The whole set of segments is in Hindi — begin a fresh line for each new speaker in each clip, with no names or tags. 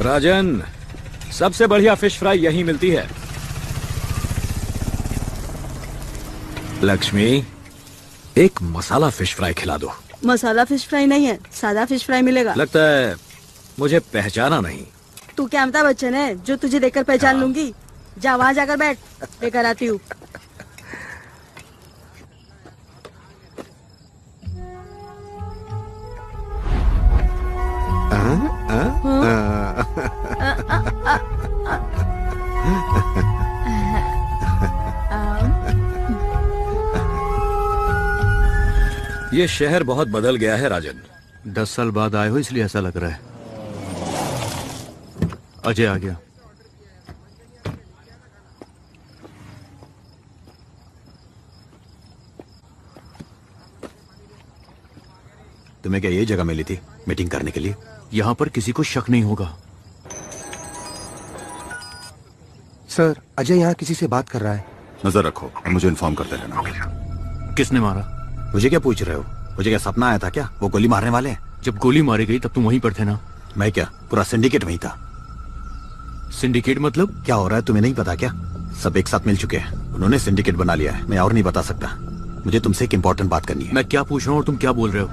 राजन, सबसे बढ़िया फिश फ्राई यहीं मिलती है। लक्ष्मी, एक मसाला फिश फ्राई खिला दो।
मसाला फिश फ्राई नहीं है, सादा फिश फ्राई मिलेगा।
लगता है मुझे पहचाना नहीं।
तू क्या अमिताभ बच्चन है जो तुझे देखकर पहचान लूंगी? जा वहाँ जाकर बैठ, लेकर आती हूँ।
ये शहर बहुत बदल गया है राजन।
10 साल बाद आए हो इसलिए ऐसा लग रहा है। अजय आ गया।
तुम्हें क्या ये जगह मिली थी मीटिंग करने के लिए?
यहां पर किसी को शक नहीं होगा।
सर, अजय यहाँ किसी से बात कर रहा है।
नजर रखो और मुझे इन्फॉर्म करते रहना।
किसने मारा?
मुझे क्या पूछ रहे हो? मुझे क्या सपना आया था क्या? वो गोली मारने वाले हैं।
जब गोली मारी गई तब तुम वहीं पर थे ना?
मैं क्या, पूरा सिंडिकेट वहीं था।
सिंडिकेट मतलब?
क्या हो रहा है तुम्हें नहीं पता क्या? सब एक साथ मिल चुके हैं, उन्होंने सिंडिकेट बना लिया है। मैं और नहीं बता सकता। मुझे तुमसे एक इंपॉर्टेंट बात करनी है।
मैं क्या पूछ रहा हूँ और तुम क्या बोल रहे हो?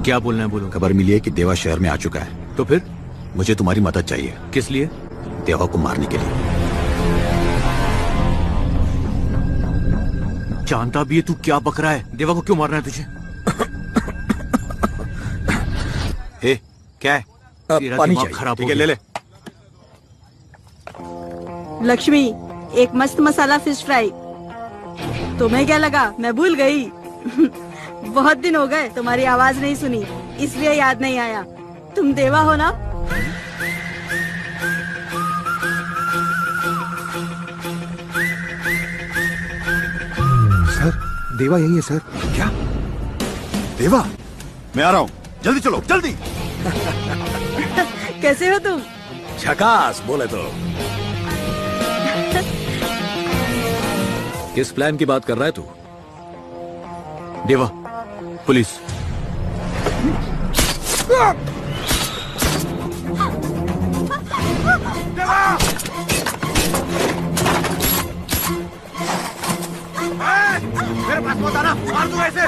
क्या बोलना है बोलो।
खबर मिली है कि देवा शहर में आ चुका है।
तो फिर?
मुझे तुम्हारी मदद चाहिए।
किस लिए?
देवा को मारने के लिए।
जानता भी है तू क्या बक रहा है? देवा को क्यों मारना है तुझे?
हे, क्या है?
पानी चाहिए।
खराब
ठीक है, ले ले।
लक्ष्मी, एक मस्त मसाला फिश फ्राई। तुम्हें क्या लगा मैं भूल गई? बहुत दिन हो गए तुम्हारी आवाज नहीं सुनी, इसलिए याद नहीं आया। तुम देवा हो ना?
सर, देवा यही है सर।
क्या? देवा? मैं आ रहा हूँ, जल्दी चलो, जल्दी।
कैसे हो तुम?
झकास बोले तो। किस प्लान की बात कर रहा है तू?
देवा, पुलिस।
मेरे पास मत आना, मार दूं ऐसे।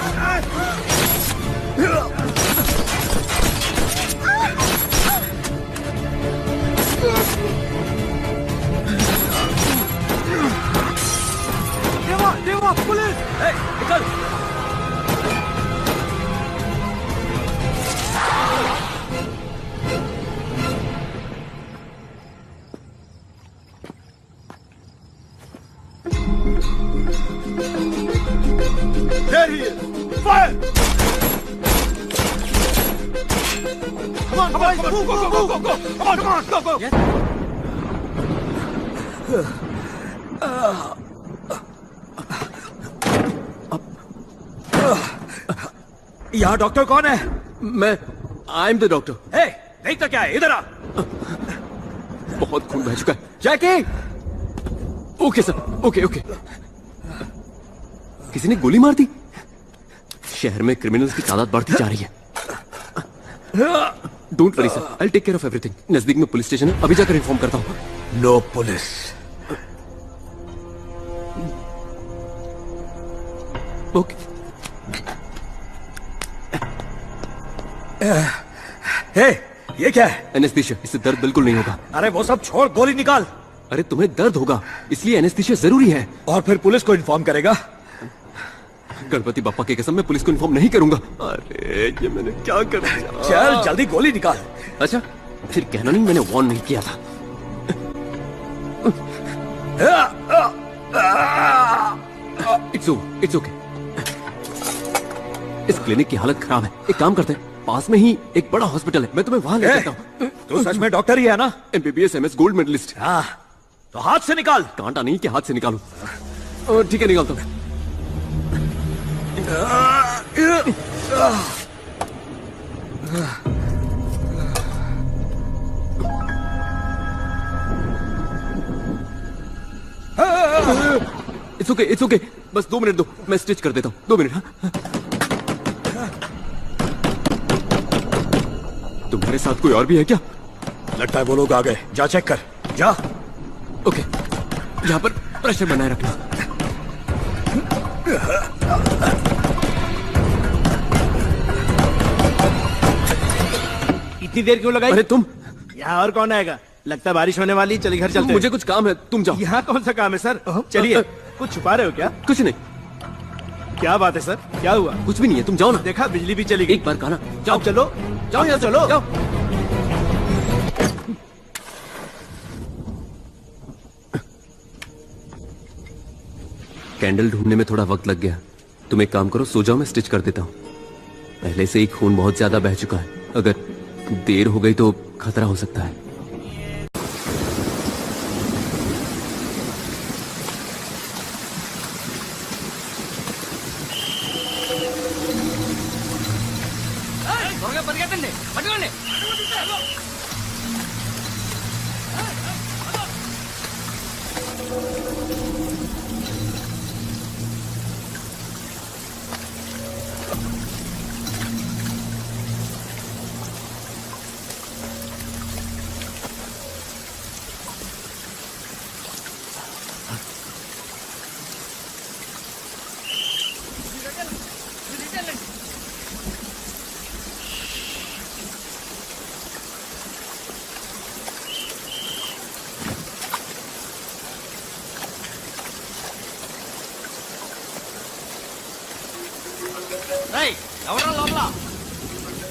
देवा, देवा, पुलिस! निकल!
There he is! Fire! Come on, boys! Go, go, go, go, go! Come on, come on, go, go!
यहाँ डॉक्टर कौन है?
मैं आई एम द डॉक्टर।
हे, नहीं तो क्या है? इधर आ।
बहुत खून बह चुका है।
Jackie!
Okay sir, okay okay. किसी ने गोली मार दी? शहर में क्रिमिनल्स की तादाद बढ़ती जा रही है। Don't worry sir, I take care of everything. नजदीक में पुलिस स्टेशन है, अभी जाकर इन्फॉर्म करता हूँ।
No police.
ओके।
हे, ये क्या है?
एनेस्थीसिया, इससे दर्द बिल्कुल नहीं होगा।
अरे वो सब छोड़, गोली निकाल।
अरे तुम्हें दर्द होगा, इसलिए एनेस्थीसिया जरूरी है।
और फिर पुलिस को इन्फॉर्म करेगा?
गणपति बापा की कसम, मैं पुलिस को इन्फॉर्म नहीं करूंगा। अरे ये मैंने क्या कर दिया?
चल जल्दी गोली निकाल।
अच्छा, फिर कहना नहीं मैंने वार्न नहीं किया था। It's okay. इस क्लिनिक की हालत खराब है। एक काम करते हैं, पास में ही एक बड़ा हॉस्पिटल है, मैं तुम्हें वहां ले जाता हूँ।
तू सच में डॉक्टर ही है ना?
MBBS MS gold medalist.
हाँ, तो हाथ से निकाल।
कांटा नहीं कि हाथ से निकालू। ठीक है, निकालता हूँ। इट्स ओके, बस 2 मिनट दो, मैं स्टिच कर देता हूँ। 2 मिनट। हाँ? तुम्हारे साथ कोई और भी है क्या?
लगता है वो लोग आ गए। जा चेक कर, जा।
ओके, यहाँ पर प्रेशर बनाए रखना।
इतनी देर क्यों लगाई?
अरे तुम,
यहाँ और कौन आएगा? लगता है बारिश होने वाली, चलिए घर चलते हैं।
मुझे कुछ काम है, तुम जाओ।
यहाँ कौन सा काम है सर? चलिए। कुछ छुपा रहे हो क्या?
कुछ नहीं,
क्या बात है सर, क्या हुआ?
कुछ भी नहीं है, तुम जाओ ना।
देखा, बिजली भी चली गई।
एक बार कहा ना,
जाओ, चलो जाओ, यहाँ चलो।
जाओ। कैंडल ढूंढने में थोड़ा वक्त लग गया। तुम एक काम करो, सो जाओ, मैं स्टिच कर देता हूँ। पहले से ही खून बहुत ज्यादा बह चुका है, अगर देर हो गई तो खतरा हो सकता है।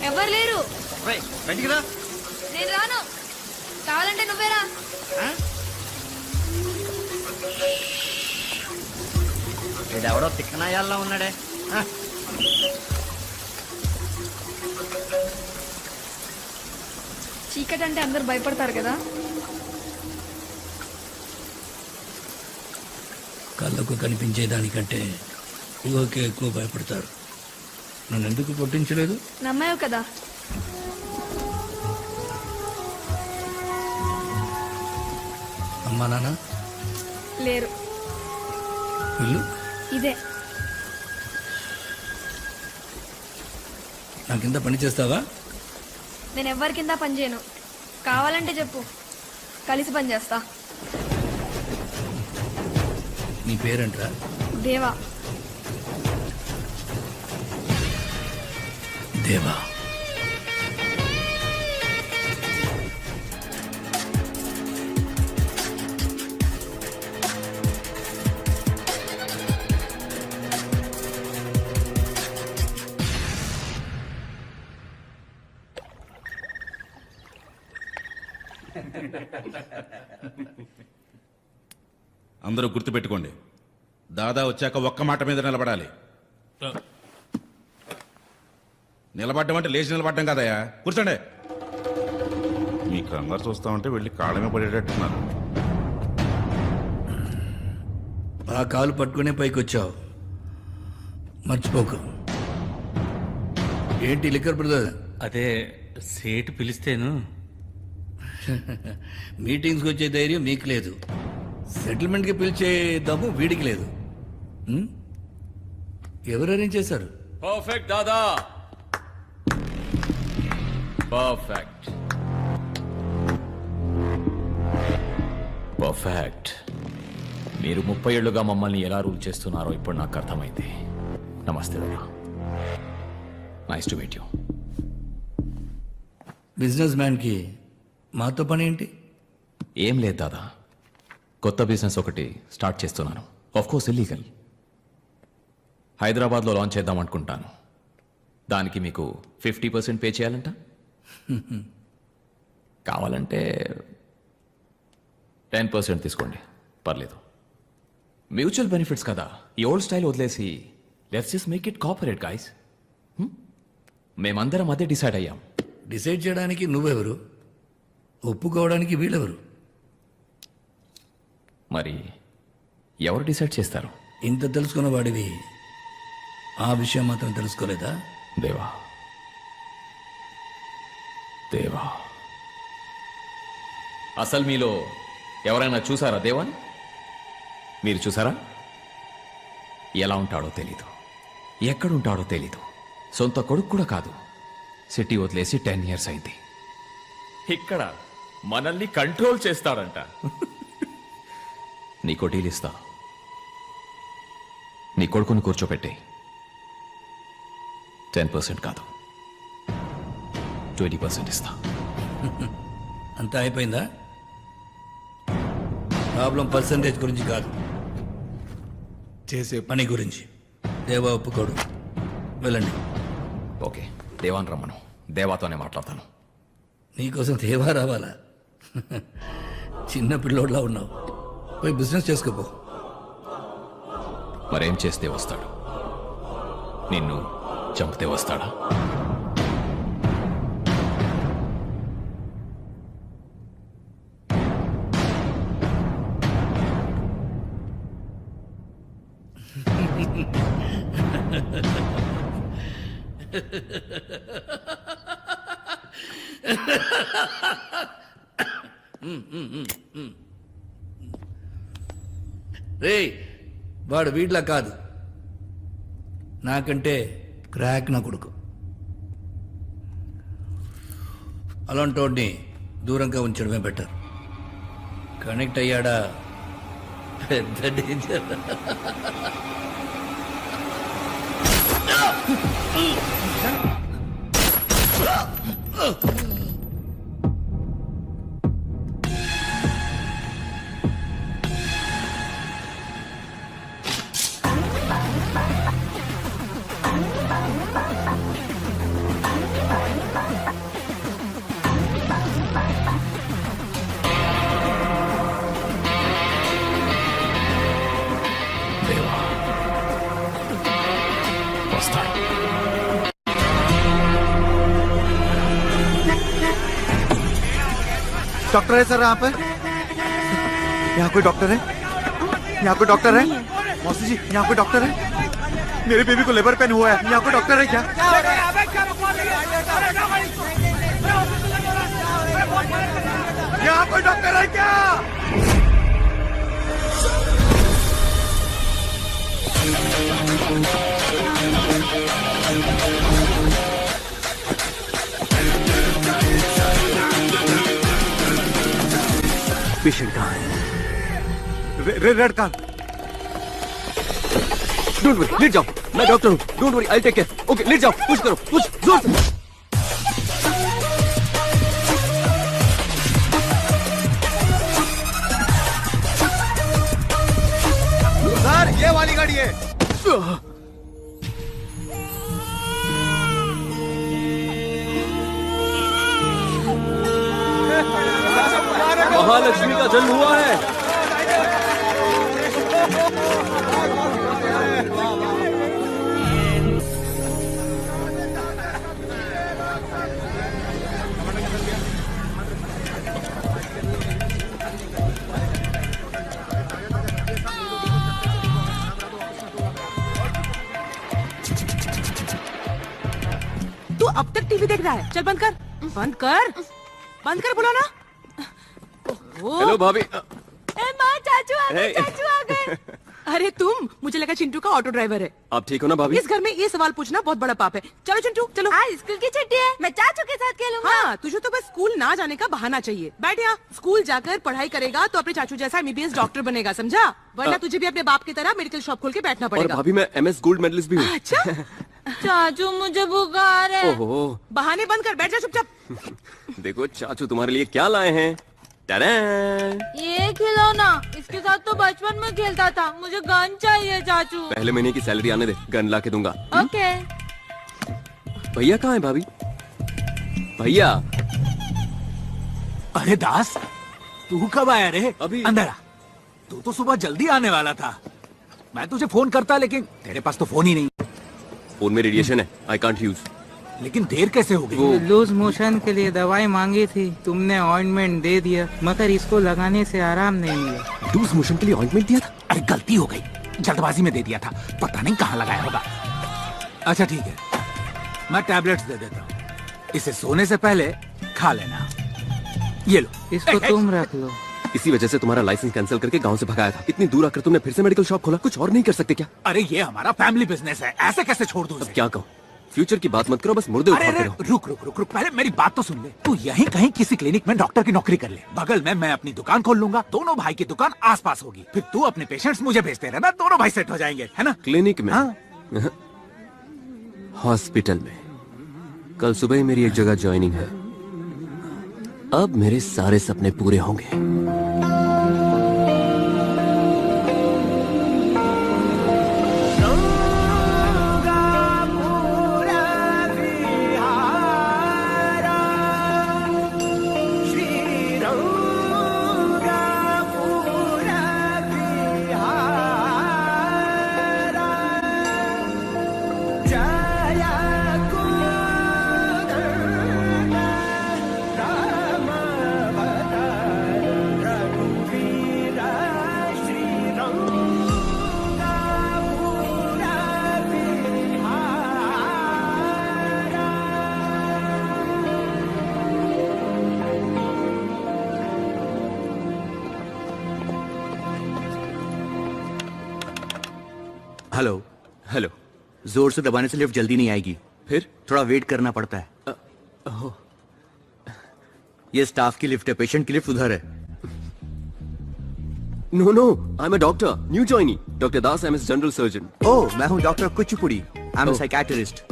ఎవరు లేరు.
బయటికి రా.
నేను రాను, కావాలంటే నువ్వేరా.
ఎవడో తిక్కనాయాల్లో ఉన్నాడే.
చీకటి అంటే అందరు భయపడతారు కదా.
కళ్ళకు కనిపించేదానికంటే ఊహకే ఎక్కువ భయపడతారు. నన్ను ఎందుకు కొట్టించలేదు?
నమ్మావు కదా.
అమ్మా నాన్న
లేరు.
ఇల్లు
ఇదే.
నా కింద పని చేస్తావా?
నేను ఎవరి కింద పని చేయను. కావాలంటే చెప్పు, కలిసి పని చేస్తా.
నీ పేరేంట్రా?
దేవా.
దేవా.
అందరూ గుర్తుపెట్టుకోండి, దాదా వచ్చాక ఒక్క మాట మీద నిలబడాలి. నిలబడ్డం అంటే లేచి నిలబడ్డం కదయా, కూర్చోండి. మీ కంగారు చూస్తామంటే వెళ్ళి కాళ్ళమే పడేటట్టున్నారు.
ఆ కాలు పట్టుకునే పైకి వచ్చావు, మర్చిపోకు. ఏంటి లిక్కర్ బ్రదర్?
అదే సేటు పిలిస్తేను.
మీటింగ్స్కి వచ్చే ధైర్యం మీకు లేదు, సెటిల్మెంట్కి పిలిచే దమ్ము వీడికి లేదు. ఎవరు అరేంజ్ చేశారు?
పర్ఫెక్ట్ దాదా, పర్ఫెక్ట్ పర్ఫెక్ట్. మీరు 30 ఏళ్లుగా మమ్మల్ని ఎలా రూల్ చేస్తున్నారో ఇప్పుడు నాకు అర్థమైంది. నమస్తే దాదా, nice to meet you.
Business మ్యాన్కి మాతో పని ఏంటి?
ఏం లేదు దాదా, కొత్త బిజినెస్ ఒకటి స్టార్ట్ చేస్తున్నాను. Of course illegal. హైదరాబాద్లో లాంచ్ చేద్దాం అనుకుంటాను. దానికి మీకు 50% పే చేయాలంట. కావాలంటే 10% తీసుకోండి, పర్లేదు. మ్యూచువల్ బెనిఫిట్స్ కదా, ఈ ఓల్డ్ స్టైల్ వదిలేసి let's just make it corporate guys. మేమందరం అదే డిసైడ్ అయ్యాం.
డిసైడ్ చేయడానికి నువ్వెవరు? ఒప్పుకోవడానికి వీళ్ళెవరు?
మరి ఎవరు డిసైడ్ చేస్తారు?
ఇంత తెలుసుకున్న వాడివి ఆ విషయం మాత్రం తెలుసుకోలేదా?
దేవా, దేవా, అసలు మీలో ఎవరైనా చూసారా దేవాని? మీరు చూసారా? ఎలా ఉంటాడో తెలీదు, ఎక్కడుంటాడో తెలీదు. సొంత కొడుకు కూడా కాదు. సిటీ వదిలేసి 10 years అయింది. ఇక్కడ మనల్ని కంట్రోల్ చేస్తాడంట. నీకో డీల్ ఇస్తా. నీ కొడుకుని కూర్చోపెట్టి 10% కాదు 20% ఇస్తా.
అంతా అయిపోయిందా? ప్రాబ్లం పర్సంటేజ్ గురించి కాదు, చేసే పని గురించి. దేవా ఒప్పుకోడు. వెళ్ళండి.
ఓకే, దేవాన్ రమ్మను. దేవాతోనే మాట్లాడతాను.
నీకోసం దేవా రావాలా? చిన్న పిల్లోడ్లా ఉన్నావు. పోయి బిజినెస్ చేసుకోపో.
మరేం చేస్తే వస్తాడు? నిన్ను చంపితే వస్తాడా?
రే, వాడు వీడ్లా కాదు, నాకంటే క్రాక్ నా కొడుకు. అలాంటి వాడిని దూరంగా ఉంచడమే బెటర్. కనెక్ట్ అయ్యాడా పెద్ద డేంజర్.
వస్తాడు.
डॉक्टर है सर यहाँ पे? यहाँ कोई डॉक्टर है? यहाँ कोई डॉक्टर है? मौसी जी, यहाँ कोई डॉक्टर है? मेरे बेबी को लेबर पेन हुआ है, यहाँ कोई डॉक्टर है क्या? यहाँ कोई डॉक्टर है क्या? पेशेंट कहाँ है? Red car.
डोंट वरी, लेट जाओ. मैं डॉक्टर हूँ. Don't worry, I take care. Okay, लेट जाओ. पुश करो, पुश जोर से.
सर, ये वाली गाड़ी है.
महालक्ष्मी का जन्म हुआ है.
तू अब तक टीवी देख रहा है? चल बंद कर, बंद कर, बंद कर. बोलो ना.
हेलो भाभी.
माँ, चाचू आ गए,
Hey.
चाचू आ गए. अरे तुम, मुझे लगा चिंटू का ऑटो ड्राइवर है.
आप ठीक हो ना भाभी?
इस घर में ये सवाल पूछना बहुत बड़ा पाप है. चलो चिंटू, चलो. आज स्कूल की छुट्टी है, मैं चाचू के साथ खेलूंगा. हाँ, तुझे तो बस स्कूल ना जाने का बहाना चाहिए. बैठ यहाँ. स्कूल जाकर पढ़ाई करेगा तो अपने चाचू जैसा MBBS डॉक्टर बनेगा, समझा? वरना तुझे भी अपने बाप की तरह मेडिकल शॉप खोल के बैठना
और
पड़ेगा.
भाभी, मैं MS गोल्ड मेडलिस्ट भी हूँ.
अच्छा. चाचू, मुझे बुखार है.
ओहो.
बहाने बंद कर, बैठ जा चुपचाप.
देखो चाचू तुम्हारे लिए क्या लाए हैं. टडैं!
ये खिलौना, इसके साथ तो बचपन में खेलता था. मुझे गन चाहिए चाचू.
पहले महीने की सैलरी आने दे, गन ला के दूंगा.
ओके.
भैया कहाँ है भाभी? भैया.
अरे दास, तू कब आया रे?
अभी.
अंदर आ. तू तो सुबह जल्दी आने वाला था. मैं तुझे फोन करता, लेकिन तेरे पास तो फोन ही नहीं.
फोन में रेडिएशन है, आई कांट यूज.
लेकिन देर कैसे हो गई?
वो
लूज मोशन के लिए दवाई मांगी थी, तुमने ऑइंटमेंट दे दिया, मगर इसको लगाने से आराम नहीं मिला.
लूज मोशन के लिए ऑइंटमेंट दिया था.
अरे गलती हो गई, जल्दबाजी में दे दिया था, पता नहीं कहाँ लगाया होगा. अच्छा ठीक है, मैं टैबलेट्स दे देता हूँ, इसे सोने से पहले खा लेना. ये लो.
इसको तुम रख लो.
इसी वजह से तुम्हारा लाइसेंस कैंसिल करके गांव से भगाया था. इतनी दूर आकर तुमने फिर से मेडिकल शॉप खोला. कुछ और नहीं कर सकते क्या?
अरे ये हमारा फैमिली बिजनेस है, ऐसे कैसे छोड़ दूँ?
अब क्या कहूँ? फ्यूचर की बात मत करो, बस मुर्दे
अरे
उठाते
अरे
रहो।
रुक रुक रुक रुक, पहले मेरी बात तो सुन ले। तू यहीं कहीं किसी क्लिनिक में डॉक्टर की नौकरी कर ले, बगल में मैं अपनी दुकान खोल लूंगा, दोनों भाई की दुकान आसपास होगी, फिर तू अपने पेशेंट्स मुझे भेजते रहना, दोनों भाई सेट हो जाएंगे, है ना?
क्लिनिक में?
हाँ।
हॉस्पिटल में। कल सुबह ही मेरी एक जगह ज्वाइनिंग है। अब मेरे सारे सपने पूरे होंगे।
हेलो।
हेलो।
जोर से दबाने से लिफ्ट जल्दी नहीं आएगी,
फिर
थोड़ा वेट करना पड़ता है। ये स्टाफ की लिफ्ट है, पेशेंट की लिफ्ट उधर है।
No no, I am a doctor, new joinee. Doctor Das, I am general surgeon.
Oh, मैं हूँ doctor Kuchipudi, I am a psychiatrist.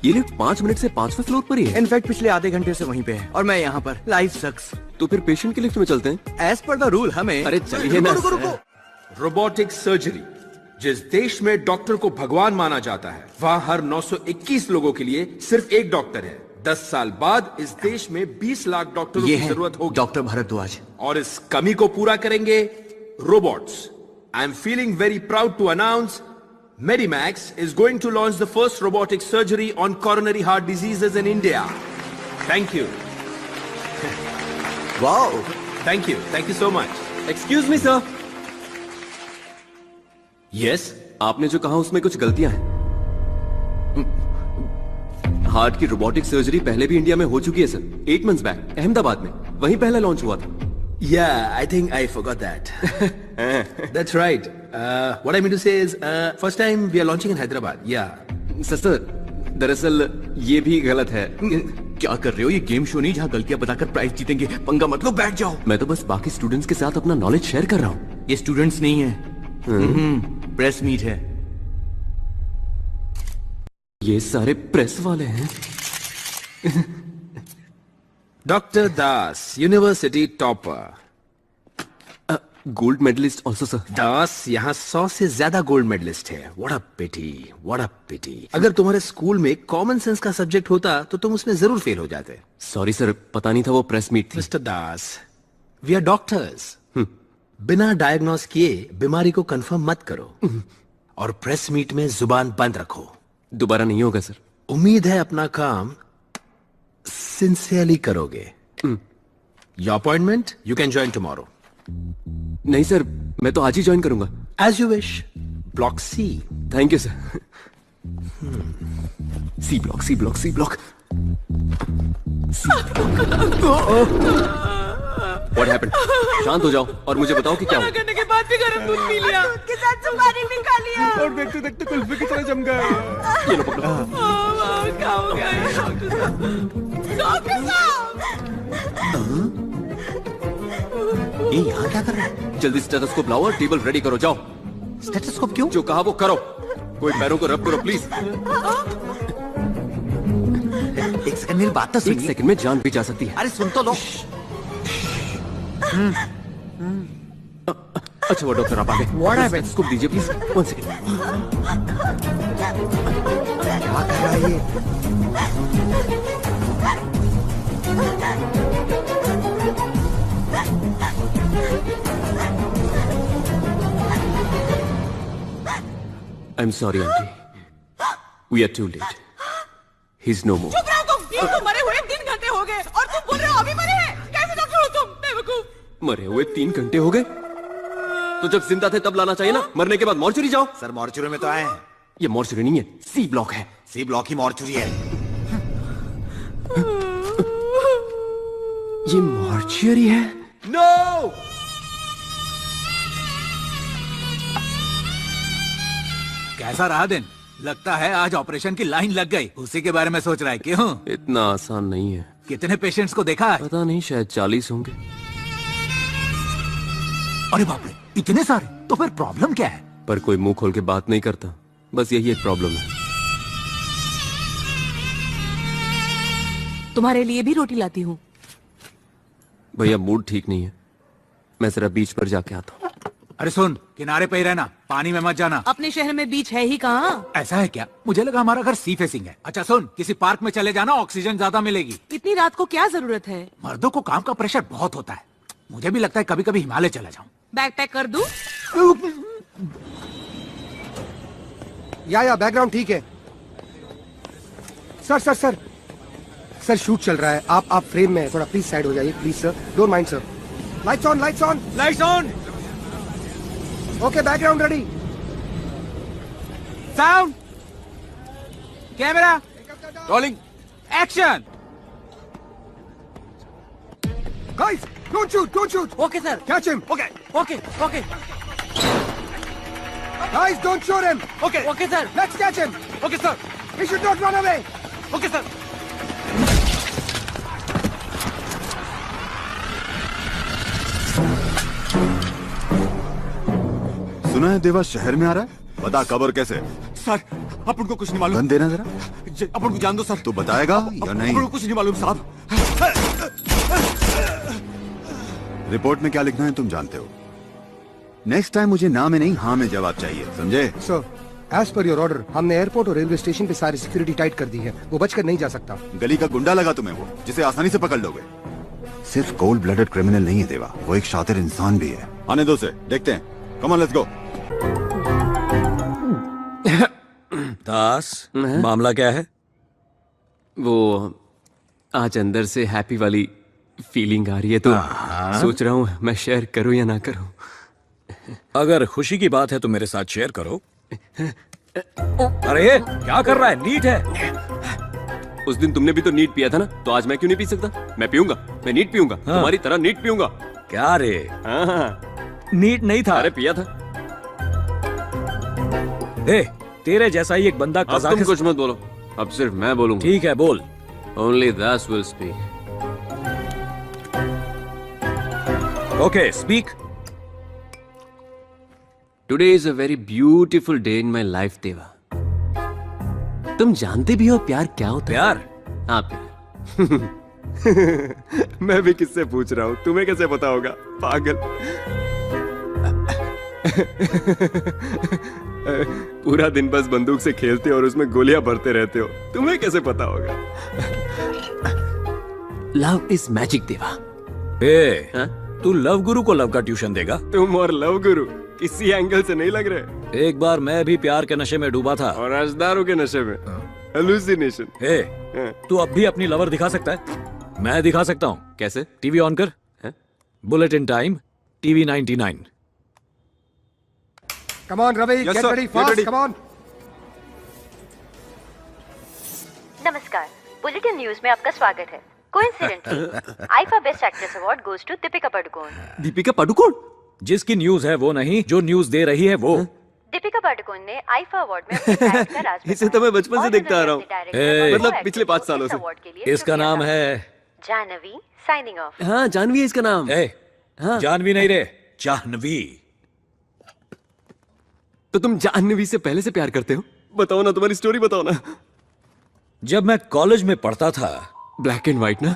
ये लिफ्ट 5 मिनट से 5वें फ्लोर पर ही है।
इनफैक्ट पिछले आधे घंटे से वहीं पे है और मैं यहाँ पर। लाइफ सक्स।
तो फिर पेशेंट की लिफ्ट में चलते हैं।
एज पर द रूल हमें।
अरे चलिए ना।
रुको, रुको, रुको।
रोबोटिक सर्जरी, जिस देश में डॉक्टर को भगवान माना जाता है, वहां हर 921 लोगों के लिए सिर्फ एक डॉक्टर है। 10 साल बाद इस देश में 20 लाख डॉक्टरों
ये
की जरूरत होगी।
डॉक्टर भारद्वाज।
और इस कमी को पूरा करेंगे robots. I am feeling very proud to announce Medimax is going to launch the first robotic surgery on coronary heart diseases in India. Thank you.
Wow.
Thank you so much.
Excuse me sir. Yes, आपने जो कहा उसमें कुछ गलतियां हैं। हार्ट की रोबोटिक सर्जरी पहले भी इंडिया में हो चुकी है सर, 8 months बैक अहमदाबाद में, वहीं पहला लॉन्च हुआ था।
Yeah, I think I forgot that. That's right. What I mean to say is, first time we are launching in Hyderabad. Yeah.
Sir, दरअसल ये भी गलत है।
क्या कर रहे हो? ये गेम शो नहीं जहाँ गलतियां बताकर प्राइज जीतेंगे। पंगा मत लो, बैठ जाओ।
मैं तो बस बाकी स्टूडेंट्स के साथ अपना नॉलेज शेयर कर रहा हूँ।
ये स्टूडेंट्स नहीं है, प्रेस मीट है।
ये सारे प्रेस वाले हैं।
Dr. Das, University topper.
Gold medalist also sir.
Das यहाँ 100 से ज्यादा गोल्ड मेडलिस्ट है। What a pity, what a pity. अगर तुम्हारे स्कूल में कॉमन सेंस का सब्जेक्ट होता तो तुम उसमें जरूर फेल हो जाते।
सॉरी सर, पता नहीं था वो प्रेस मीट थी।
Mister Das, we are doctors. बिना डायग्नोस किए बीमारी को कंफर्म मत करो और प्रेस मीट में जुबान बंद रखो।
दोबारा नहीं होगा सर।
उम्मीद है अपना काम सिंसियरली करोगे। Your appointment you can join tomorrow.
नहीं सर, मैं तो आज ही ज्वाइन करूंगा।
As you wish. Block C.
Thank you sir. C block, C block, C block. What happened? शांत हो जाओ और मुझे बताओ कि क्या हुआ।
करने के बाद भी गरम दूध पी लिया, दूध के साथ सुपारी भी खा लिया
और देखते देखते कुल्फी की तरह जम गया।
ये लो पकड़ो।
क्या हो गया ये डॉक्टर साहब?
ये यहाँ क्या कर रहा है?
जल्दी स्टेथोस्कोप लाओ और टेबल रेडी करो, जाओ।
स्टेथोस्कोप क्यों?
जो कहा वो करो। कोई पैरों को रब करो प्लीज।
एक सेकंड मेरी बात तो
एक
सुनिए।
सेकंड में जान भी जा सकती है।
अरे सुन तो लो।
अच्छा वो डॉक्टर आप आ गए।
What happened?
स्टेथोस्कोप दीजिए प्लीज। 1 सेकंड।
क्या कर रहा है ये?
I am sorry aunty, we are too late. He is no more.
चुप रहो तुम। ये तो मरे हुए 3 घंटे हो गए और तुम बोल रहे हो अभी मरे हैं। कैसे डॉक्टर हो तुम, बेवकूफ?
मरे हुए 3 घंटे हो गए तो जब जिंदा थे तब लाना चाहिए ना। मरने के बाद मॉर्चरी जाओ।
सर मॉर्चरी में तो आए हैं।
ये मॉर्चरी नहीं है, सी ब्लॉक है।
सी ब्लॉक ही मॉर्चरी है।
ये मॉर्चरी है।
नो।
कैसा रहा दिन? लगता है आज ऑपरेशन की लाइन लग गई, उसी के बारे में सोच रहा है। क्यों?
इतना आसान नहीं है।
कितने पेशेंट्स को देखा है?
पता नहीं, शायद 40 होंगे।
अरे बाप रे, इतने सारे! तो फिर प्रॉब्लम क्या है?
पर कोई मुंह खोल के बात नहीं करता, बस यही एक प्रॉब्लम है।
तुम्हारे लिए भी रोटी लाती हूँ।
भैया मूड ठीक नहीं है, मैं जरा बीच पर जाके आता हूँ।
अरे सुन, किनारे पे ही रहना, पानी में मत जाना।
अपने शहर में बीच है ही कहाँ?
ऐसा है क्या? मुझे लगा हमारा घर सी फेसिंग है। अच्छा सुन, किसी पार्क में चले जाना, ऑक्सीजन ज्यादा मिलेगी।
इतनी रात को क्या जरूरत है?
मर्दों को काम का प्रेशर बहुत होता है। मुझे भी लगता है कभी कभी हिमालय चला जाऊं।
बैग पैक कर दूं?
या बैकग्राउंड ठीक है। Sir sir sir sir, shoot चल रहा है। आप फ्रेम में थोड़ा प्लीज साइड हो जाइए, please sir, don't mind sir. Lights on, lights on,
lights on.
Okay, background ready,
sound, camera, rolling, action.
Guys don't shoot, don't shoot.
Okay sir.
Catch him.
Okay
okay okay
guys don't shoot him.
Okay
okay sir.
Let's catch him.
Okay sir.
He should not run away.
Okay sir.
सुना है देवा शहर में आ रहा है, बता कब और कैसे?
सर अपन को कुछ नहीं मालूम।
गन देना जरा।
अपन को जान दो सर।
तू बताएगा या नहीं?
अपन को कुछ नहीं मालूम साहब।
रिपोर्ट में क्या लिखना है तुम जानते हो। नेक्स्ट टाइम मुझे ना में नहीं हाँ में जवाब चाहिए, समझे?
Sir as per your order हमने एयरपोर्ट और रेलवे स्टेशन पे सारी सिक्योरिटी टाइट कर दी है, वो बचकर नहीं जा सकता।
गली का गुंडा लगा तुम्हें वो, जिसे आसानी से पकड़ लोगे। सिर्फ कोल्ड ब्लडेड क्रिमिनल नहीं है देवा, वो एक शातिर इंसान भी है। आने दो से, देखते हैं। Come on let's go.
दास, मामला क्या है?
वो आज अंदर से हैप्पी वाली फीलिंग आ रही है, तो सोच रहा हूँ मैं शेयर करूँ या ना करूँ।
अगर खुशी की बात है तो मेरे साथ शेयर करो। अरे क्या कर रहा है? नीट है।
उस दिन तुमने भी तो नीट पिया था ना, तो आज मैं क्यों नहीं पी सकता? मैं पीऊंगा, मैं नीट पीऊंगा, तुम्हारी तरह नीट पीऊंगा।
क्या रे? नीट नहीं था।
अरे पिया था।
ए, तेरे जैसा ही एक बंदा
अब तुम कुछ मत बोलो, अब सिर्फ मैं बोलूंगा।
ठीक है, बोल।
Only Das will speak.
Okay, speak.
Today is a very beautiful day in my life, देवा। तुम जानते भी हो प्यार क्या होता है?
प्यार?
हाँ प्यार। मैं भी किससे पूछ रहा हूँ, तुम्हें कैसे पता होगा, पागल। पूरा दिन बस बंदूक से खेलते हो और उसमें गोलियां भरते रहते हो, तुम्हें कैसे पता होगा? लव इज मैजिक, देवा।
तू लव गुरु को लव का ट्यूशन देगा?
तुम और लव गुरु किसी एंगल से नहीं लग रहे।
एक बार मैं भी प्यार के नशे में डूबा था।
और राजदारों के नशे में। हेलुसिनेशन।
तू अब भी अपनी लवर दिखा सकता है? मैं दिखा सकता हूँ।
कैसे?
टीवी ऑन कर। Bulletin time, TV 99।
Come on Ravi, get ready fast, come on.
नमस्कार, बुलेटिन न्यूज में आपका स्वागत है। Coincidentally IIFA best actress award goes to Deepika Padukone.
Deepika Padukone?
जिसकी न्यूज है वो नहीं, जो न्यूज दे रही है वो।
दीपिका पादुकोण ने आईफा अवार्ड में अपनी डायरेक्ट का राज
इसे तो मैं बचपन से देखता आ रहा हूँ, मतलब पिछले 5 सालों से।
इसका नाम है
जानवी। Signing off.
हाँ, जानवी है इसका नाम।
जानवी नहीं रे, जाह्नवी।
तो तुम जाह्नवी से पहले से प्यार करते हो? बताओ ना, तुम्हारी स्टोरी बताओ ना।
जब मैं कॉलेज में पढ़ता था।
ब्लैक एंड व्हाइट ना?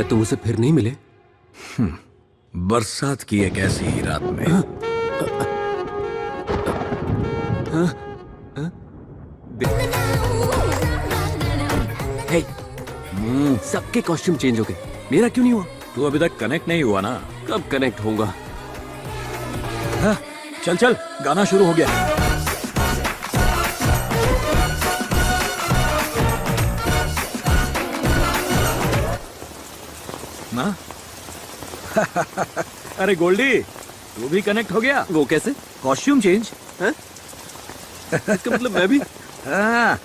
तुम उसे फिर नहीं मिले?
बरसात की एक ऐसी ही रात में।
सबके कॉस्ट्यूम चेंज हो गए, मेरा क्यों नहीं हुआ?
तू अभी तक कनेक्ट नहीं हुआ ना?
कब कनेक्ट होऊंगा?
चल चल, गाना शुरू हो गया। ना? अरे गोल्डी, तू भी कनेक्ट हो गया?
वो कैसे?
Costume change?
इसका मतलब मैं भी?
हाँ।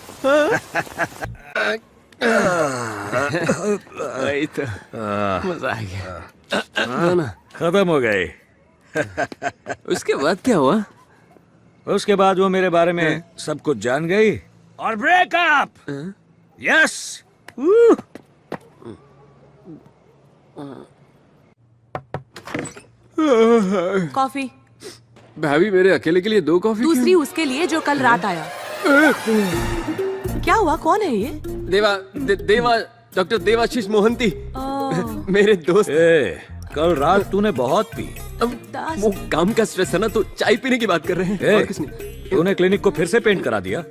वही तो, मजा आ गया।
खत्म हो गए।
उसके बाद क्या हुआ?
उसके बाद वो मेरे बारे में सब कुछ जान गई और ब्रेकअप। यस।
कॉफी।
भाभी मेरे अकेले के लिए 2 कॉफी?
दूसरी उसके लिए जो कल रात आया। क्या हुआ? कौन है ये?
देवा डॉक्टर देवाशीष मोहंती, मेरे दोस्त।
कल रात तूने बहुत पी।
वो काम का स्ट्रेस है ना, तो चाय पीने की बात कर रहे हैं। और किस नहीं।
तूने क्लिनिक को फिर से पेंट करा दिया।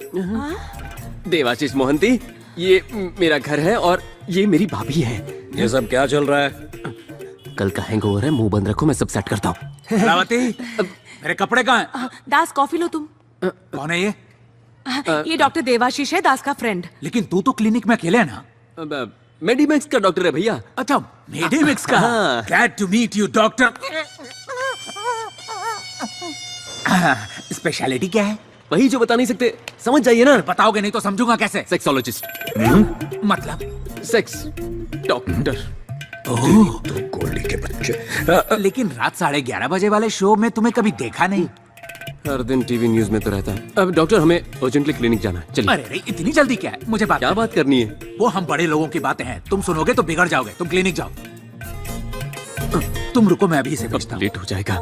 देवाशीष मोहंती, ये मेरा घर है और ये मेरी भाभी है।
ये सब क्या चल रहा है?
कल का हैंगओवर है, मुंह बंद रखो, मैं सब सेट करता हूँ।
रावती, मेरे कपड़े कहाँ हैं?
दास कॉफी लो तुम।
कौन है ये?
ये डॉक्टर देवाशीष है, दास का फ्रेंड।
लेकिन तू तो क्लिनिक में अकेले है ना?
मेडिमिक्स का डॉक्टर है भैया।
अच्छा, मेडिमिक्स का। Glad to meet you doctor. Speciality क्या है?
वही जो बता नहीं सकते, समझ जाइए ना।
बताओगे नहीं तो समझूंगा कैसे?
सेक्सोलॉजिस्ट।
मतलब
सेक्स डॉक्टर।
तो गोल्डी के बच्चे। लेकिन रात 11:30 बजे वाले शो में तुम्हें कभी देखा नहीं।
हर दिन टीवी न्यूज में तो रहता है। अब डॉक्टर, हमें अर्जेंटली क्लिनिक जाना है, चलिए।
अरे इतनी जल्दी क्या है? मुझे
क्या बात करनी है?
वो हम बड़े लोगों की बातें हैं, तुम सुनोगे तो बिगड़ जाओगे। तुम क्लिनिक जाओ। तुम रुको, मैं अभी इसे पूछता हूँ।
लेट हो जाएगा।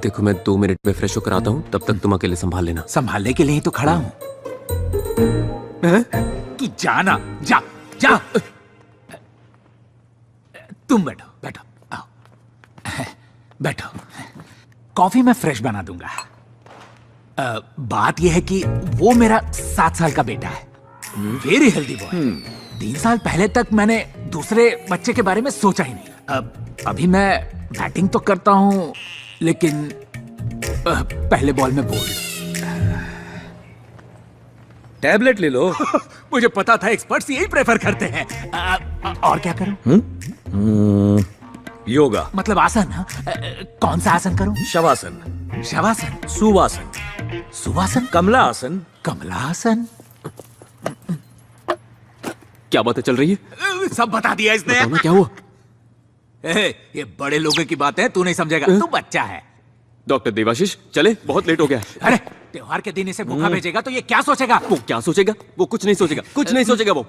देखो, मैं 2 मिनट में फ्रेश होकर आता हूँ, तब तक तुम अकेले संभाल लेना।
संभालने के लिए ही तो खड़ा हूँ। तू जाना, जा जा। तुम बैठो बैठो, आओ बैठो। कॉफी मैं फ्रेश बना दूंगा। बात यह है कि वो मेरा 7 साल का बेटा है, वेरी हेल्दी बॉय। 3 साल पहले तक मैंने दूसरे बच्चे के बारे में सोचा ही नहीं। अभी मैं बैटिंग तो करता हूँ, लेकिन पहले बॉल में बोल्ड।
टैबलेट ले लो।
मुझे पता था एक्सपर्ट्स यही प्रेफर करते हैं। और क्या करूं?
योगा।
मतलब आसन? कौन सा आसन करूं?
शवासन।
शवासन?
सुवासन।
सुवासन?
कमलासन।
कमलासन?
क्या बातें चल रही है?
सब बता दिया इसने।
क्या हुआ?
ये बड़े लोगों की बात है, तू नहीं समझेगा। तू बच्चा है।
डॉक्टर देवाशीष, चले, बहुत लेट हो गया।
अरे त्योहार के दिन इसे भूखा भेजेगा तो ये क्या सोचेगा?
वो क्या सोचेगा? वो कुछ नहीं सोचेगा, कुछ नहीं सोचेगा वो।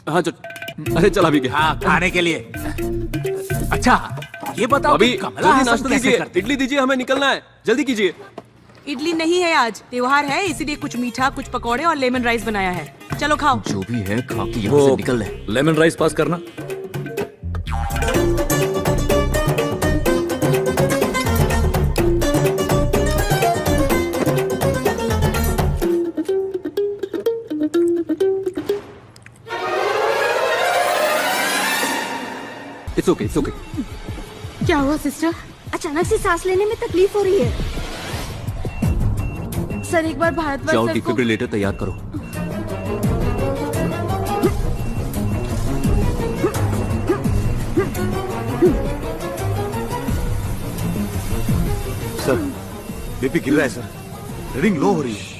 हाँ अरे चला भी गया।
हाँ, खाने के लिए। अच्छा ये बताओ
अभी
कि कमला हासन
नाश्ता
कैसे
दीजिए,
करती?
इडली दीजिए, हमें निकलना है, जल्दी कीजिए।
इडली नहीं है, आज त्योहार है, इसीलिए कुछ मीठा, कुछ पकौड़े और लेमन राइस बनाया है। चलो खाओ।
जो भी है खा के यहाँ से निकल ले।
लेमन राइस पास करना।
It's okay, it's okay.
क्या हुआ सिस्टर? अचानक से सांस लेने में तकलीफ हो रही है। सर एक बार भारद्वाज
जाओ
सर को...
डिफिब्रिलेटर तैयार करो।
सर बीपी गिर रहा है सर, रीडिंग लो हो रही है।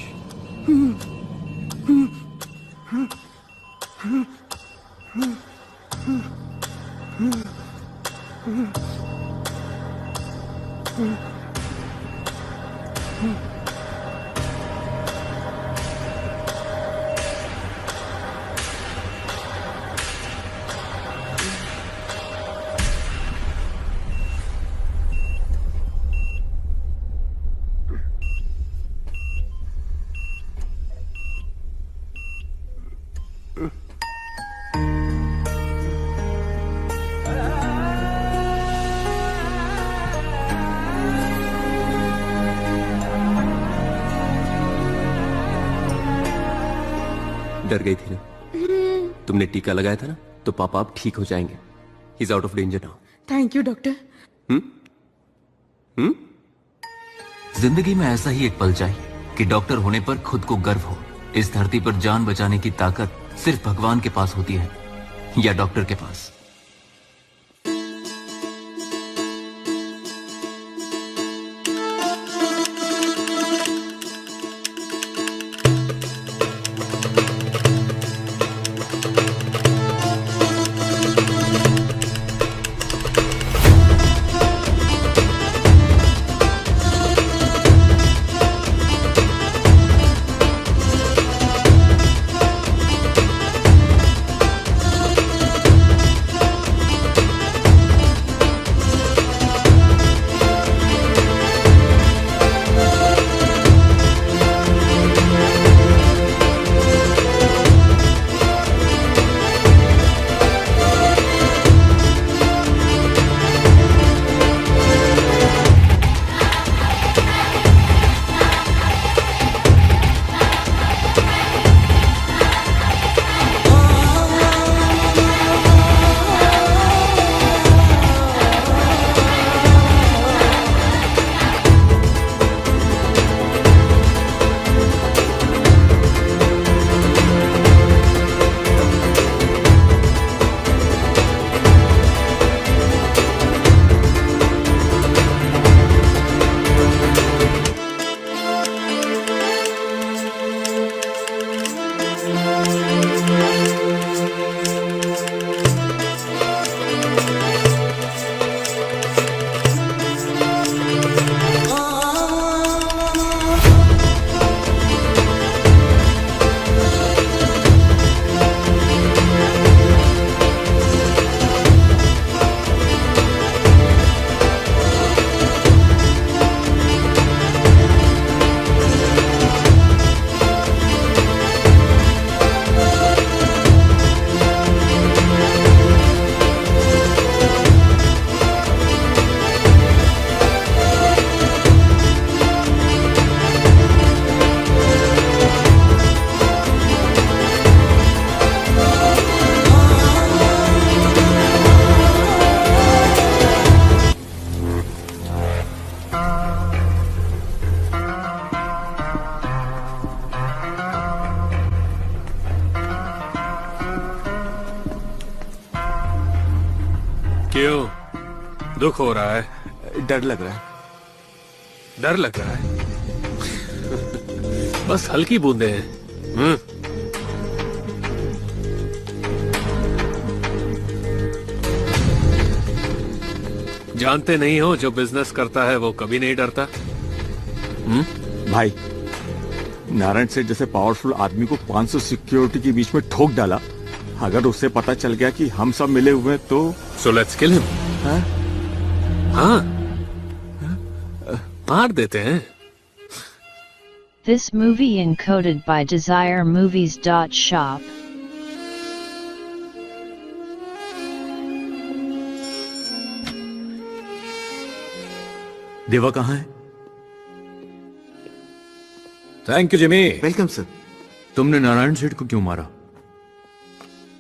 डर गई थी ना? तुमने टीका लगाया था ना, तो पापा आप ठीक हो जाएंगे। He is out of danger now.
Thank you doctor.
जिंदगी में ऐसा ही एक पल चाहिए कि डॉक्टर होने पर खुद को गर्व हो। इस धरती पर जान बचाने की ताकत सिर्फ भगवान के पास होती है या डॉक्टर के पास।
क्यों? दुख हो रहा है?
डर लग रहा है।
डर लग रहा है? बस हल्की बूंदे हैं। जानते नहीं हो, जो बिजनेस करता है वो कभी नहीं डरता।
भाई, नारायण सेठ जैसे पावरफुल आदमी को 500 सिक्योरिटी के बीच में ठोक डाला। अगर उसे पता चल गया कि हम सब मिले हुए हैं तो
So let's kill him. हाँ, मार देते हैं।
This movie encoded by DesireMovies.shop.
देवा कहाँ है?
Thank you Jimmy.
Welcome sir.
तुमने नारायण सेठ को क्यों मारा?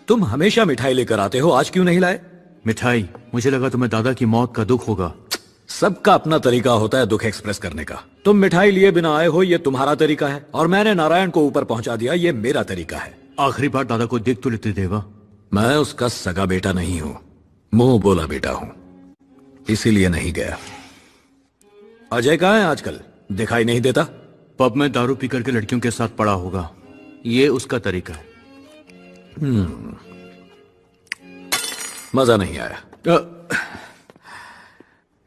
तुम हमेशा मिठाई लेकर आते हो, आज क्यों नहीं लाए?
मिठाई? मुझे लगा तुम्हें दादा की मौत का दुख होगा।
सबका अपना तरीका होता है दुख एक्सप्रेस करने का। तुम मिठाई लिए बिना आए हो, ये तुम्हारा तरीका है, और मैंने नारायण को ऊपर पहुंचा दिया, ये मेरा तरीका है।
आखिरी बार दादा को देख तो लेते देवा।
मैं उसका सगा बेटा नहीं हूं, मुंह बोला बेटा हूं, इसीलिए नहीं गया। अजय कहाँ है आजकल? दिखाई नहीं देता।
पब में दारू पी करके लड़कियों के साथ पड़ा होगा, ये उसका तरीका है।
मजा नहीं आया।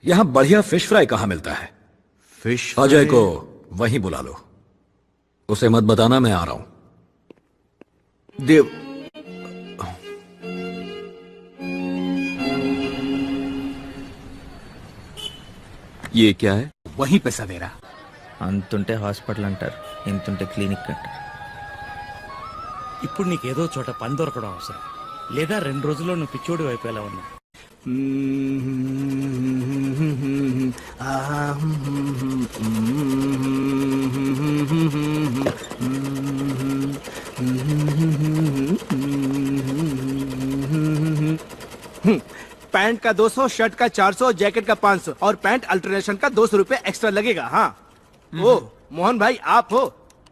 यहां बढ़िया फिश फ्राई कहां मिलता है?
फिश?
अजय को वहीं बुला लो, उसे मत बताना मैं आ रहा हूं।
देव,
ये क्या है?
वहीं पे सवेरा।
అంతుంటే హాస్పిటల్ అంటారు, ఇంతుంటే క్లినిక్ అంటారు. ఇప్పుడు నీకేదో చోట పని దొరకడం అవసరం, లేదా 2 రోజుల్లో నువ్వు పిచ్చోడి అయిపోయేలా ఉన్నావు.
पैंट का 200, शर्ट का 400, जैकेट का 500 और पैंट अल्टरनेशन का 200 रुपए एक्स्ट्रा लगेगा। हाँ, ओ मोहन भाई आप हो?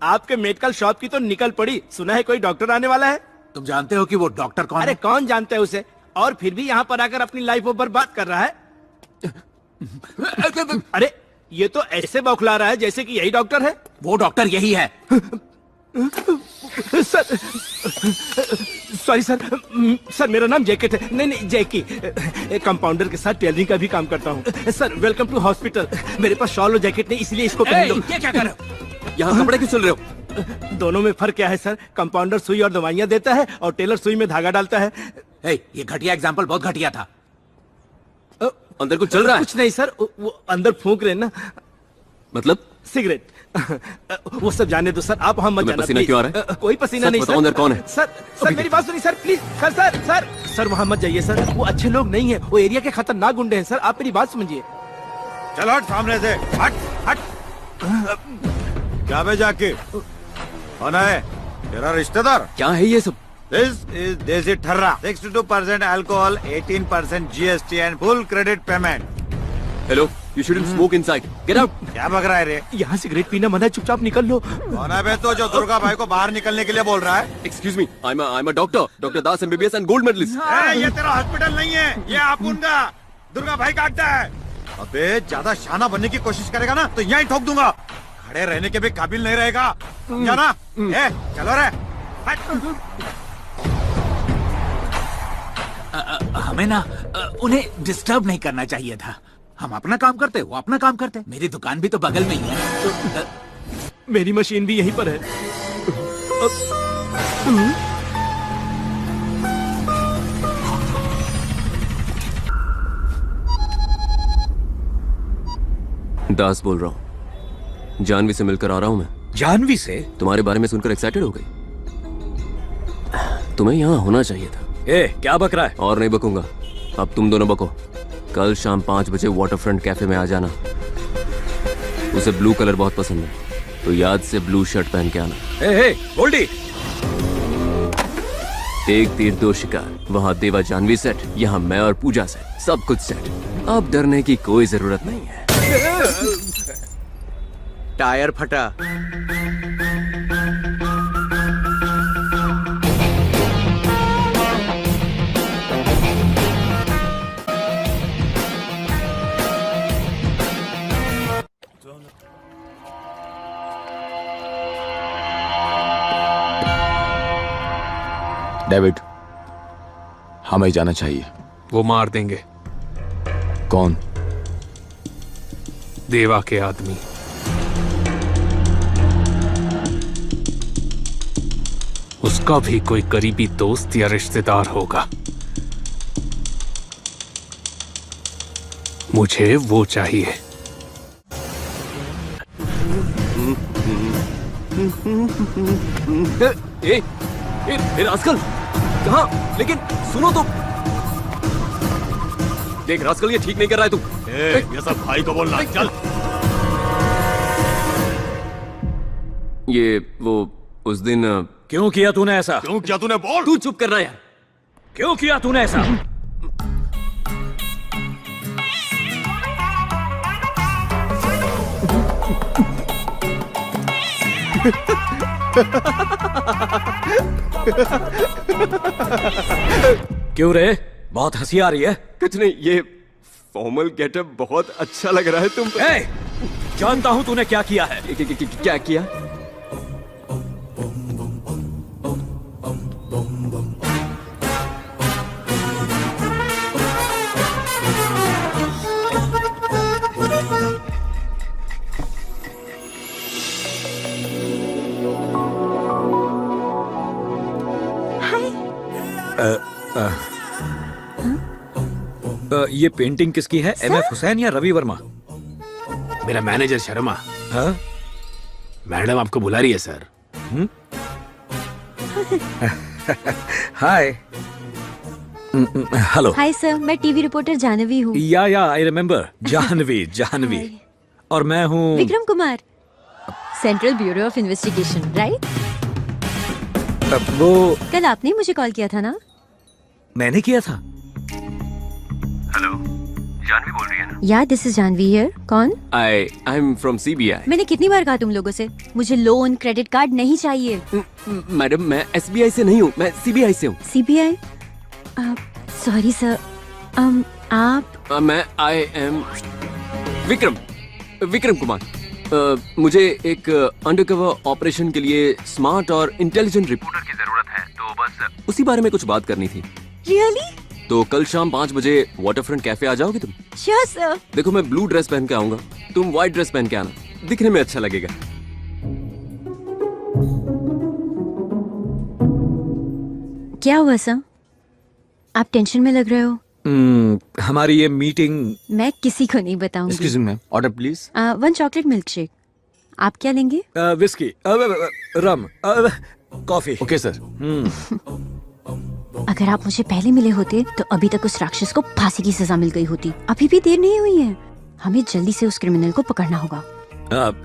आपके मेडिकल शॉप की तो निकल पड़ी, सुना है कोई डॉक्टर आने वाला है?
तुम जानते हो कि वो डॉक्टर कौन
अरे
है?
कौन जानता है उसे, और फिर भी यहाँ पर आकर अपनी लाइफ वो बर्बाद कर रहा है। अरे ये तो ऐसे बौखला रहा है जैसे कि यही डॉक्टर है।
वो डॉक्टर यही है।
सर, सॉरी सर, सर मेरा नाम जैकेट है। नहीं नहीं जैकी, कंपाउंडर के साथ टेलरिंग का भी काम करता हूँ। Sir welcome to hospital. मेरे पास शॉल और जैकेट नहीं, इसलिए इसको पहन लो।
ये क्या कर रहे हो?
यहाँ कपड़े क्यों चल रहे हो?
दोनों में फर्क क्या है सर? कंपाउंडर सुई और दवाइयाँ देता है और टेलर सुई में धागा डालता है।
ये घटिया एग्जाम्पल बहुत घटिया था।
अंदर कुछ चल रहा है?
कुछ नहीं सर, वो अंदर फूंक रहे हैं ना।
मतलब?
सिगरेट। वो सब जाने दो सर, आप वहाँ मत जाना।
पसीना क्यों आ रहा है?
कोई पसीना नहीं सर।
अंदर कौन है?
सर मेरी बात सुनिए sir, please sir sir sir sir वहाँ मत जाइए सर, वो अच्छे लोग नहीं है, वो एरिया के खतरनाक गुंडे हैं सर, आप मेरी बात समझिए।
चलो हट सामने से, हट हट। क्या भेजा के कौन है? तेरा रिश्तेदार?
क्या है ये सब?
This is देसी ठर्रा, 62% alcohol, 18% GST and full credit payment.
Hello, you shouldn't smoke inside. Get out.
क्या बक रहा है रे?
यहाँ सिगरेट पीना मना है, चुपचाप निकल लो।
कौन है बे तो जो दुर्गा भाई को बाहर निकलने के लिए बोल रहा है?
Excuse me, I'm a doctor, Dr. Das MBBS and gold medalist.
ये तेरा हॉस्पिटल नहीं है, ये आपुन का दुर्गा भाई का अड्डा है। अबे ज्यादा शाना बनने की कोशिश करेगा ना तो यहीं ठोक दूंगा, खड़े रहने के भी काबिल नहीं रहेगा, समझा ना? चलो रे।
हमें ना उन्हें डिस्टर्ब नहीं करना चाहिए था। हम अपना काम करते, वो अपना काम करते। मेरी दुकान भी तो बगल में ही है।
मेरी मशीन भी यहीं पर है।
दास बोल रहा हूँ, जानवी से मिलकर आ रहा हूँ मैं।
जानवी से?
तुम्हारे बारे में सुनकर एक्साइटेड हो गई। तुम्हें यहाँ होना चाहिए था।
क्या बक रहा है?
और नहीं बकूंगा, अब तुम दोनों बको। कल शाम 5 बजे वाटरफ्रंट कैफे में आ जाना। उसे ब्लू कलर बहुत पसंद है, तो याद से ब्लू शर्ट पहन के आना।
गोल्डी,
एक तीर 2 शिकार। वहाँ देवा जानवी सेट, यहाँ मैं और पूजा सेट, सब कुछ सेट। अब डरने की कोई जरूरत नहीं है।
टायर फटा।
डेविड, हमें जाना चाहिए। वो मार देंगे। कौन? देवा के आदमी। उसका भी कोई करीबी दोस्त या रिश्तेदार होगा। मुझे वो चाहिए।
ए रास्कल, कहाँ? लेकिन सुनो तो। देख रास्कल, ये ठीक नहीं कर रहा है तू।
ये सब भाई को बोलना। चल।
ये वो उस दिन
क्यों किया तूने ऐसा?
क्यों किया तूने? बोल।
तू चुप कर रहा है यार।
क्यों किया तूने ऐसा? क्यों रे? बहुत हंसी आ रही है।
कुछ नहीं, ये फॉर्मल गेटअप बहुत अच्छा लग रहा है तुम पे।
जानता हूं तूने क्या किया है।
क्या किया?
ये पेंटिंग किसकी है? एमएफ हुसैन या रवि वर्मा?
मेरा मैनेजर शर्मा।
हाँ?
मैडम आपको बुला रही है सर।
हाय। हेलो।
हाय सर, मैं टीवी रिपोर्टर जानवी हूँ।
या आई रिमेम्बर। जानवी। और मैं हूँ
Vikram Kumar, central bureau of investigation, right?
वो
कल आपने मुझे कॉल किया था ना?
मैंने किया था।
हेलो, जानवी बोल रही है ना?
या दिस इज जानवी हियर। कौन?
I am from CBI.
मैंने कितनी बार कहा तुम लोगों से, मुझे लोन क्रेडिट कार्ड नहीं चाहिए।
मैडम, मैं एसबीआई से नहीं हूँ, मैं सीबीआई से हूँ।
सीबीआई? Sorry sir. आप?
मैं आई एम विक्रम कुमार। मुझे एक अंडरकवर ऑपरेशन के लिए स्मार्ट और इंटेलिजेंट रिपोर्टर की जरूरत है, तो बस उसी बारे में कुछ बात करनी थी।
रियली?
तो कल शाम 5 बजे वाटरफ्रंट कैफे आ जाओगे तुम?
Sure sir.
देखो, मैं ब्लू ड्रेस पहन के आऊंगा, तुम व्हाइट ड्रेस पहन के आना, दिखने में अच्छा लगेगा।
क्या हुआ सर? आप टेंशन में लग रहे हो।
हमारी ये मीटिंग
मैं किसी को नहीं बताऊंगी।
Excuse me, order please.
1 chocolate milk shake. आप क्या लेंगे?
विस्की, रम, कॉफी।
Okay sir.
अगर आप मुझे पहले मिले होते तो अभी तक उस राक्षस को फांसी की सजा मिल गई होती। अभी भी देर नहीं हुई है, हमें जल्दी से उस क्रिमिनल को पकड़ना होगा।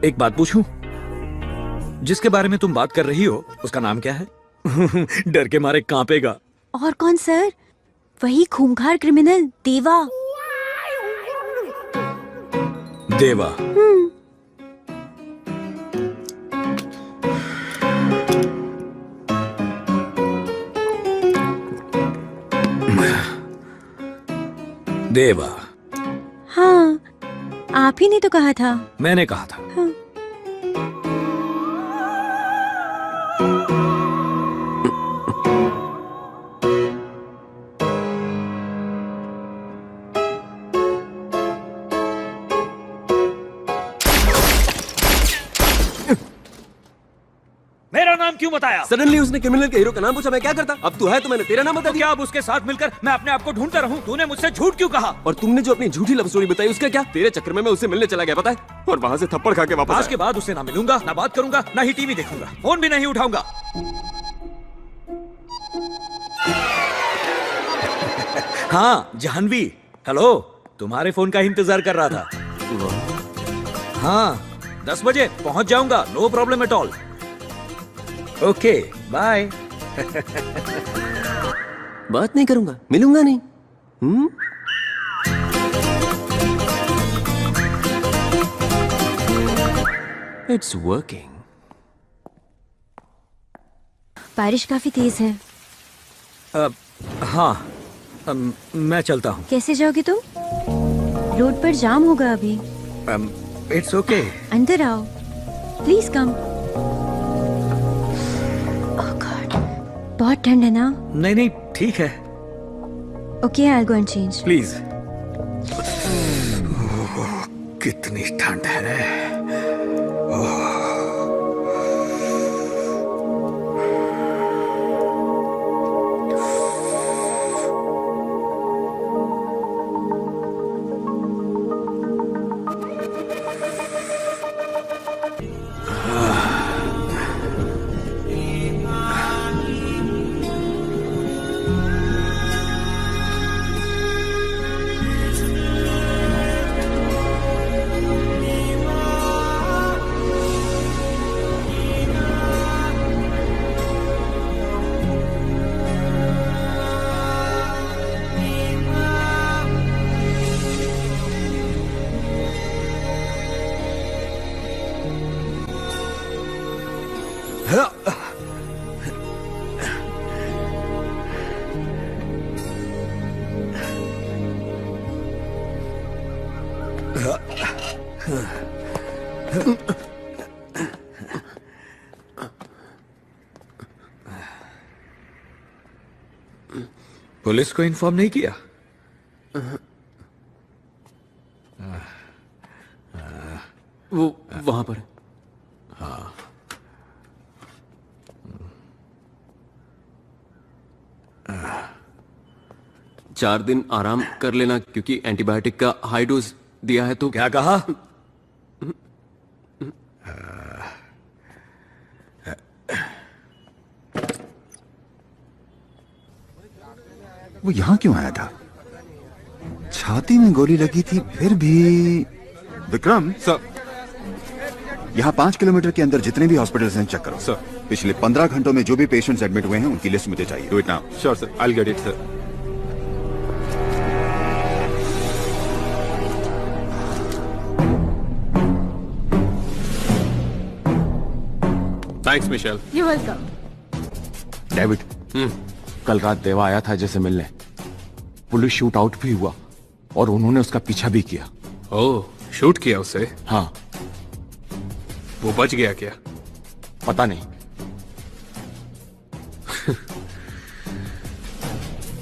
एक बात पूछूं? जिसके बारे में तुम बात कर रही हो उसका नाम क्या है? डर के मारे कांपेगा।
और कौन सर? वही खूंखार क्रिमिनल देवा।
देवा? देवा?
हाँ, आप ही ने तो कहा था।
मैंने कहा था।
हाँ।
मेरा नाम क्यों बताया?
सडनली उसने क्रिमिनल के हीरो का नाम पूछा, मैं क्या करता? अब तू है तो मैंने तेरा नाम बता दिया।
क्या अब उसके साथ मिलकर मैं अपने आप को ढूंढता रहूं? तूने मुझसे झूठ क्यों कहा?
और तुमने जो अपनी झूठी लव स्टोरी बताई उसका क्या? तेरे चक्कर में मैं उससे मिलने चला गया, पता है? और वहां से थप्पड़ खा के वापस
आज के बाद उससे ना मिलूंगा, ना बात करूंगा, ना ही टीवी देखूंगा, फोन भी नहीं उठाऊंगा। हाँ जानवी, हेलो, तुम्हारे फोन का इंतजार कर रहा था। हाँ, 10 बजे पहुंच जाऊंगा, no problem at all. Okay, bye.
बात नहीं करूंगा, मिलूंगा नहीं। It's working.
बारिश काफी तेज है।
हाँ, मैं चलता हूँ।
कैसे जाओगे तुम? रोड पर जाम होगा अभी।
It's okay.
अंदर आओ, प्लीज कम। ओह गॉड, बहुत ठंड है ना?
नहीं नहीं ठीक है।
Okay, I go and change.
Please. कितनी ठंड है। पुलिस को इन्फॉर्म नहीं किया?
वो वहां पर है।
हाँ।
चार दिन आराम कर लेना क्योंकि एंटीबायोटिक का हाई डोज दिया है। तो
क्या कहा?
वो यहाँ क्यों आया था? छाती में गोली लगी थी फिर भी। विक्रम सर, यहाँ 5 किलोमीटर के अंदर जितने भी हॉस्पिटल्स हैं चेक करो सर। पिछले 15 घंटों में जो भी पेशेंट्स एडमिट हुए हैं उनकी लिस्ट मुझे चाहिए। Do it now. Sure sir, I will get it sir.
Thanks Michelle.
You welcome.
David, कल रात देवा आया था जैसे मिलने। पुलिस शूट आउट भी हुआ और उन्होंने उसका पीछा भी किया।
ओह, शूट किया उसे?
हाँ।
वो बच गया क्या?
पता नहीं।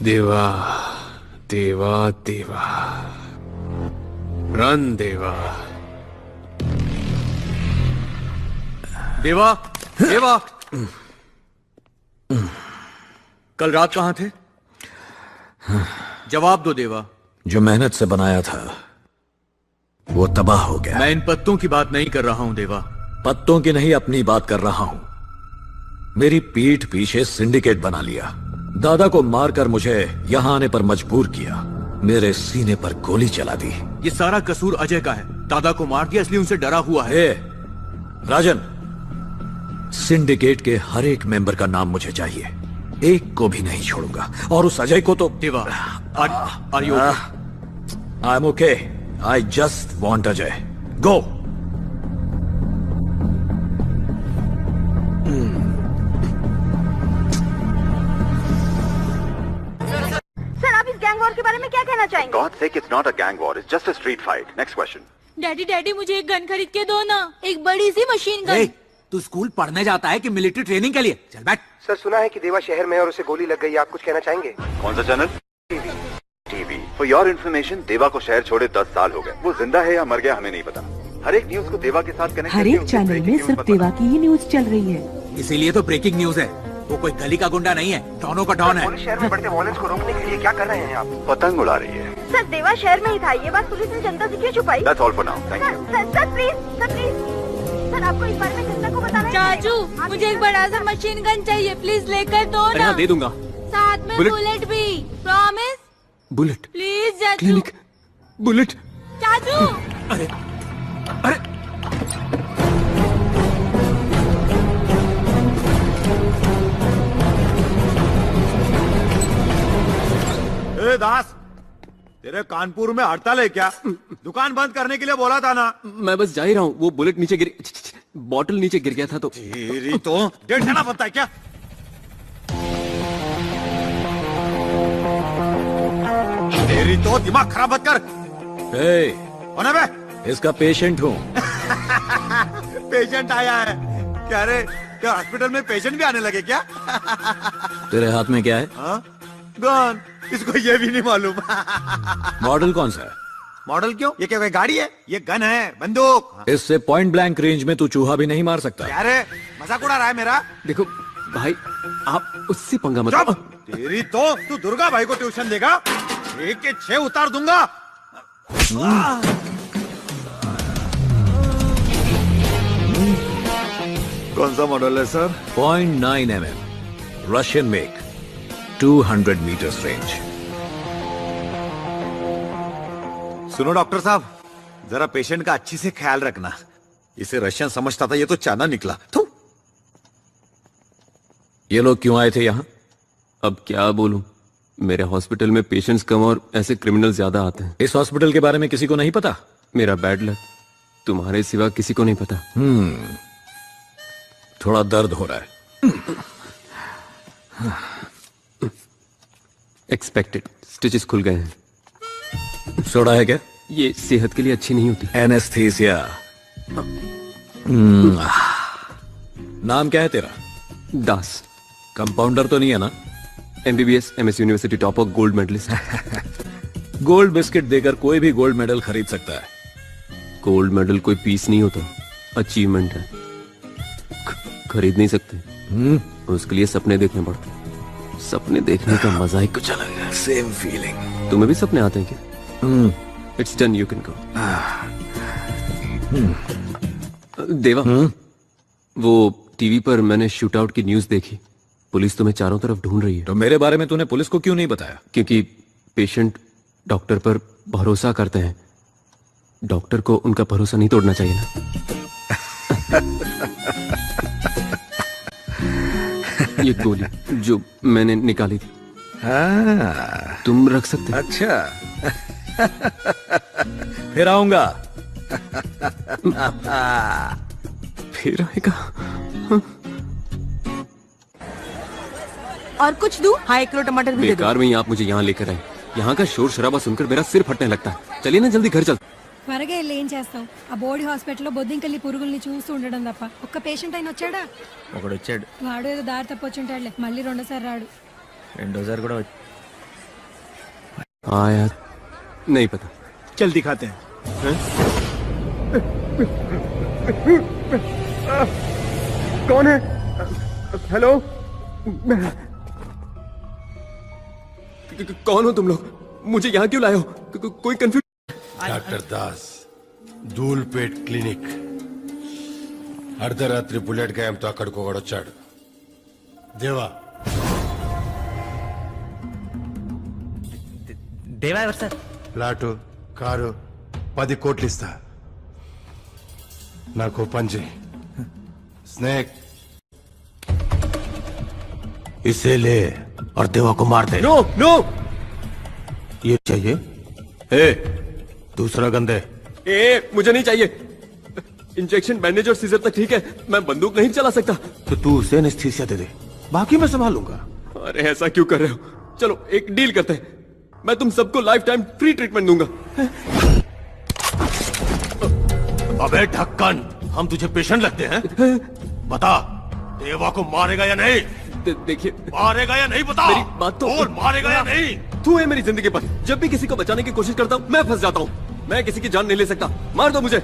देवा देवा देवा, रन देवा।
देवा देवा, कल रात कहां थे? जवाब दो देवा। जो मेहनत से बनाया था वो तबाह हो गया। मैं इन पत्तों की बात नहीं कर रहा हूं देवा। पत्तों की नहीं, अपनी बात कर रहा हूं। मेरी पीठ पीछे सिंडिकेट बना लिया। दादा को मारकर मुझे यहां आने पर मजबूर किया। मेरे सीने पर गोली चला दी। ये सारा कसूर अजय का है। दादा को मार दिया इसलिए उनसे डरा हुआ है। राजन, सिंडिकेट के हर एक मेंबर का नाम मुझे चाहिए। एक को भी नहीं छोड़ूंगा। और उस अजय को तो Deva. Are you? I am okay. I just want Ajay. Go.
Sir, आप इस गैंग वॉर के बारे में क्या कहना चाहेंगे?
God sake, it's not a gang war. It's just a street fight. Next question.
Daddy daddy, मुझे एक गन खरीद के दो ना, एक बड़ी सी मशीन गन।
तू स्कूल पढ़ने जाता है कि मिलिट्री ट्रेनिंग के लिए? चल बैठ।
सर, सुना है कि देवा शहर में और उसे गोली लग गई। आप कुछ कहना चाहेंगे?
कौन सा channel? TV. For your information, देवा को शहर छोड़े 10 साल हो गए। वो जिंदा है या मर गया हमें नहीं पता। हर एक न्यूज को देवा के साथ कनेक्ट
हर एक चैनल में सिर्फ देवा की ही न्यूज चल रही है।
इसीलिए तो ब्रेकिंग न्यूज है। वो कोई गली का गुंडा नहीं है, डॉनों का डॉन है।
पुलिस शहर में बढ़ते वायलेंस को रोकने के लिए क्या कर रहे हैं आप?
पतंग उड़ा रही है।
सर, देवा शहर में ही था। ये बात पुलिस ने जनता से क्यों छुपाई?
That's all for now. Thank you.
Sir please, sir please. Sir, आपको इस बारे में जनता को बताना है।
चाचू, मुझे एक बड़ा सा मशीन गन चाहिए, प्लीज लेकर दो ना।
दे दूंगा।
साथ में बुलेट भी। प्रॉमिस?
बुलेट?
प्लीज चाचू।
Clinic bullet.
चाचू।
अरे
ए दास, तेरे कानपुर में हड़ताल है क्या? दुकान बंद करने के लिए बोला था ना।
मैं बस जा ही रहा हूँ। वो बुलेट नीचे गिर, बॉटल नीचे गिर गया था तो।
तेरी तो डेढ़ खाना बनता है क्या? तेरी तो दिमाग खराब मत कर। कौन है बे?
इसका पेशेंट हूँ।
पेशेंट आया है क्या रे? क्या हॉस्पिटल में पेशेंट भी आने लगे क्या?
तेरे हाथ में क्या है?
गन। इसको ये भी नहीं मालूम।
मॉडल कौन सा है?
मॉडल क्यों? ये क्या कोई गाड़ी है? ये गन है, बंदूक।
इससे पॉइंट ब्लैंक रेंज में तू चूहा भी नहीं मार सकता।
क्या रे, मजाक उड़ा रहा है मेरा?
देखो भाई, आप उससे पंगा मत।
तेरी तो तू दुर्गा भाई को ट्यूशन देगा? 1 के 6 उतार दूंगा। कौन सा मॉडल है sir?
0.9 mm, Russian make, 200 metres range.
सुनो डॉक्टर साहब, जरा पेशेंट का अच्छी से ख्याल रखना। इसे रशियन समझता था, ये तो चाइना निकला।
ये लोग क्यों आए थे यहाँ?
अब क्या बोलूं, मेरे हॉस्पिटल में पेशेंट्स कम और ऐसे क्रिमिनल ज्यादा आते हैं।
इस हॉस्पिटल के बारे में किसी को नहीं पता?
मेरा बैड लक, तुम्हारे सिवा किसी को नहीं पता।
थोड़ा दर्द हो रहा है।
एक्सपेक्टेड, स्टिचेस खुल गए हैं।
सोडा है क्या?
ये सेहत के लिए अच्छी नहीं होती।
एनेस्थीसिया। नाम क्या है तेरा?
दास।
कंपाउंडर तो नहीं है ना?
MBBS MS university topper, gold medallist.
Gold biscuit देकर कोई भी गोल्ड मेडल खरीद सकता है।
गोल्ड मेडल कोई पीस नहीं होता, अचीवमेंट है। खरीद नहीं सकते, उसके लिए सपने देखने पड़ते। सपने देखने का मजा ही कुछ अलग है।
Same feeling.
तुम्हें भी सपने आते हैं क्या? It's done, you can go. देवा, वो टीवी पर मैंने शूट आउट की न्यूज देखी। पुलिस तुम्हें चारों तरफ ढूंढ रही है।
तो मेरे बारे में तूने पुलिस को क्यों नहीं बताया?
क्योंकि पेशेंट डॉक्टर पर भरोसा करते हैं, डॉक्टर को उनका भरोसा नहीं तोड़ना चाहिए ना। ये गोली जो मैंने निकाली थी, तुम रख सकते?
अच्छा। फिर आऊंगा।
फिर आएगा।
और कुछ दूं? हाँ, 1 किलो टमाटर भी दे दो।
बेकार में ही आप मुझे यहाँ लेकर आए। यहाँ का शोर शराबा सुनकर मेरा सिर फटने लगता है। चलिए ना जल्दी घर चल।
త్వరగా వెళ్ళి ఏం చేస్తావు? ఆ బోర్డి హాస్పిటల్లో బొద్దింకల్లి పురుగుల్ని చూస్తూ ఉండడం తప్ప ఒక్క పేషెంట్ అయిన వచ్చాడా?
ఒకడు వచ్చాడు.
వాడు ఏదో దారి తప్పొచ్చుంటాడులే, మళ్ళీ రెండోసారి రాడు.
రెండోసారి కూడా
हाँ यार, नहीं पता।
चल दिखाते हैं।
कौन है? हेलो,
कौन हो तुम लोग? मुझे यहाँ क्यों लाए हो? कोई confuse?
Doctor Das, Dhoolpet clinic. అర్ధరాత్రి బుల్లెట్ గాయంతో అక్కడికి ఒకడొచ్చాడు. దేవా.
దేవా ఎవరు సార్?
ప్లాటు, కారు, 10 కోట్లు ఇస్తా. నాకు పని చేయి. स्नेक, इसे ले और देवा को मार दे.
नो नो,
ये चाहिए? ए, दूसरा गंदे.
ए, मुझे नहीं चाहिए. इंजेक्शन, बैंडेज और सीजर तक ठीक है, मैं बंदूक नहीं चला सकता.
तो तू उसे एनेस्थीसिया दे दे, बाकी मैं संभालूंगा.
अरे ऐसा क्यों कर रहे हो? चलो एक डील करते हैं, मैं तुम सबको लाइफ टाइम फ्री ट्रीटमेंट दूंगा.
अबे ढक्कन, हम तुझे पेशेंट लगते हैं? बता, देवा को मारेगा या नहीं?
देखिए,
मारेगा या नहीं बता?
मेरी बात तो
बोल, मारेगा या नहीं?
तू है मेरी जिंदगी पर. जब भी किसी को बचाने की कोशिश करता हूँ मैं फंस जाता हूँ. मैं किसी की जान नहीं ले सकता. मार दो मुझे.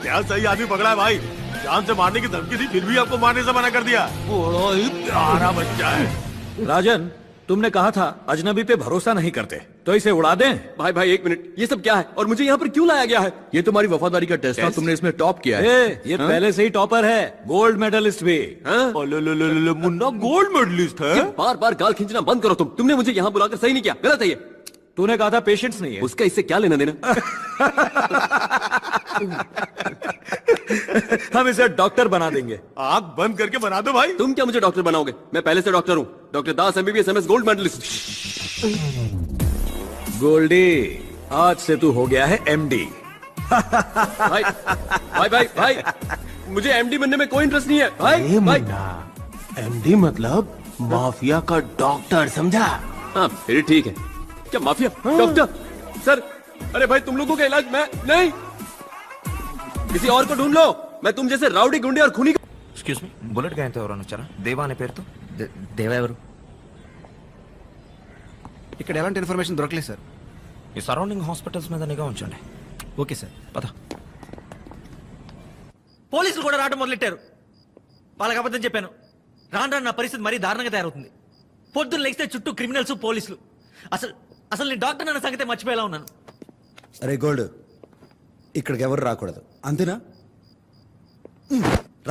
क्या सही आदमी पकड़ा है भाई. जान से मारने की धमकी थी, फिर भी आपको मारने से मना कर दिया. बड़ा ही प्यारा बच्चा है.
राजन, तुमने कहा था अजनबी पे भरोसा नहीं करते, तो इसे उड़ा दें?
भाई भाई एक मिनट, ये सब क्या है और मुझे यहाँ पर क्यों लाया गया है?
ये तुम्हारी वफादारी का टेस्ट था, तुमने इसमें टॉप किया है.
ये पहले से ही टॉपर है, गोल्ड मेडलिस्ट भी.
मुन्ना गोल्ड मेडलिस्ट है.
बार बार गाल खींचना बंद करो तुम. तुमने मुझे यहाँ बुलाकर सही नहीं किया, गलत है ये.
तूने कहा था पेशेंट्स नहीं है.
उसका इससे क्या लेना देना?
हम इसे डॉक्टर बना देंगे.
आंख बंद करके बना दो भाई.
तुम क्या मुझे डॉक्टर बनाओगे? मैं पहले से डॉक्टर हूँ. Doctor Das, MBBS MS gold medallist.
Goldie, आज से तू हो गया है MD.
भाई भाई भाई भाई मुझे एमडी बनने में कोई इंटरेस्ट नहीं है
ए मुन्ना, एमडी मतलब माफिया का डॉक्टर, समझा?
हाँ फिर ठीक है। क्या माफिया डॉक्टर? सर अरे भाई तुम लोगों का इलाज मैं नहीं, किसी और को ढूंढ लो। मैं तुम जैसे राउडी गुंडे और खूनी
ఎక్స్క్యూజ్ మీ బుల్లెట్ గాయంతో ఎవరైనా వచ్చారా? దేవా అనే పేరుతో. దేవా ఎవరు?
ఇక్కడ ఎలాంటి ఇన్ఫర్మేషన్ దొరకలేదు సార్.
ఈ సరౌండింగ్ హాస్పిటల్స్ మీద నిఘా ఉంచండి.
Okay sir.
పద. పోలీసులు కూడా రావడం మొదలెట్టారు. వాళ్ళకి అబద్ధం చెప్పాను. రాను రాను నా పరిస్థితి మరీ దారుణంగా తయారవుతుంది. పొద్దున్న లేస్తే చుట్టూ క్రిమినల్స్, పోలీసులు. అసలు నేను డాక్టర్ అన్న సంగతే మర్చిపోయేలా ఉన్నాను.
అరే గోల్డ్, ఇక్కడికి ఎవరు రాకూడదు, అంతేనా?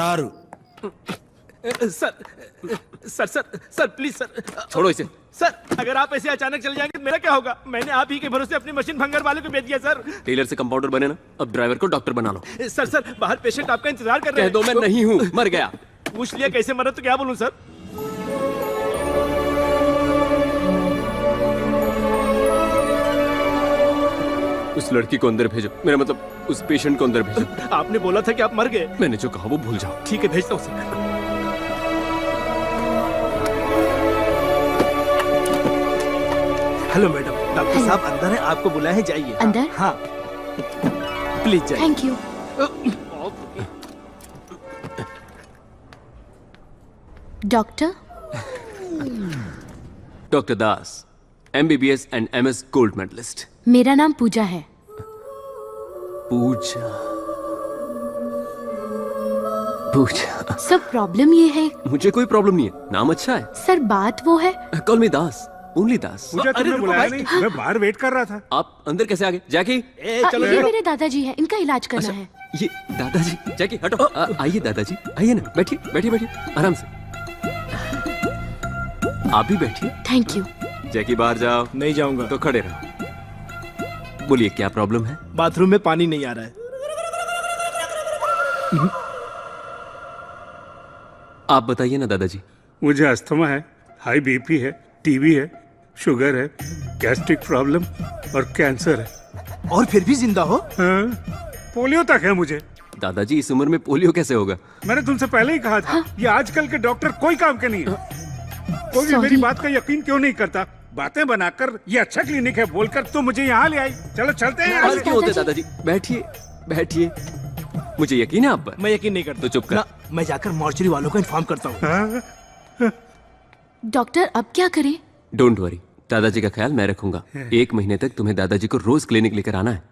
రారు.
Sir sir sir sir please sir,
छोड़ो इसे।
सर अगर आप ऐसे अचानक चले जाएंगे तो मेरा क्या होगा? मैंने आप ही के भरोसे अपनी मशीन भंगार वाले को बेच दिया सर।
टेलर से कंपाउंडर बने ना, अब ड्राइवर को डॉक्टर बना लो।
सर सर बाहर पेशेंट आपका इंतजार कर रहे हैं।
कह दो मैं नहीं हूँ, मर गया।
पूछ लिया कैसे मरा तो क्या बोलूं सर?
उस लड़की को अंदर भेजो, मेरा मतलब उस पेशेंट को अंदर भेजो।
आपने बोला था कि आप मर गए।
मैंने जो कहा वो भूल जाओ।
ठीक है भेजता हूँ सर। हेलो मैडम, डॉक्टर साहब अंदर है, आपको बुलाया है, जाइए।
अंदर?
हाँ प्लीज जाइए।
Thank you. Doctor?
Doctor Das, MBBS and MS gold medallist.
मेरा नाम पूजा है।
पूजा पूजा।
सर प्रॉब्लम ये है।
मुझे कोई प्रॉब्लम नहीं है, नाम अच्छा है।
सर बात वो है।
कॉल मी दास, ओनली दास।
पूजा तुमने बुलाया नहीं, मैं बाहर वेट कर रहा था।
आप अंदर कैसे आ गए? जैकी
चलो
ये मेरे दादाजी हैं, इनका इलाज करना है।
ये दादाजी, जैकी हटो। आइए दादाजी, आइए ना, बैठिए बैठिए बैठिए आराम से। आप भी बैठिए।
Thank you.
जैकी बाहर जाओ।
नहीं जाऊंगा।
तो खड़े रहो। बोलिए क्या प्रॉब्लम है?
बाथरूम में पानी नहीं आ रहा है।
आप बताइए ना दादाजी।
मुझे अस्थमा है, हाई बीपी है, टीबी है, शुगर है, गैस्ट्रिक प्रॉब्लम और कैंसर है।
और फिर भी जिंदा हो?
हाँ, पोलियो तक है मुझे।
दादाजी इस उम्र में पोलियो कैसे होगा?
मैंने तुमसे पहले ही कहा था, ये आजकल के डॉक्टर कोई काम के नहीं है। कोई भी मेरी बात का यकीन क्यों नहीं करता? बातें बनाकर ये अच्छा क्लिनिक है बोलकर तो मुझे यहाँ ले आई। चलो चलते हैं यहाँ से।
क्यों होते दादाजी? बैठिए बैठिए, मुझे यकीन है आप पर।
मैं यकीन नहीं करता।
तो चुप कर।
मैं जाकर मॉर्चरी वालों को इन्फॉर्म करता हूँ।
डॉक्टर अब क्या करें?
डोंट वरी, दादाजी का ख्याल मैं रखूंगा। 1 महीने तक तुम्हें दादाजी को रोज क्लिनिक लेकर आना है,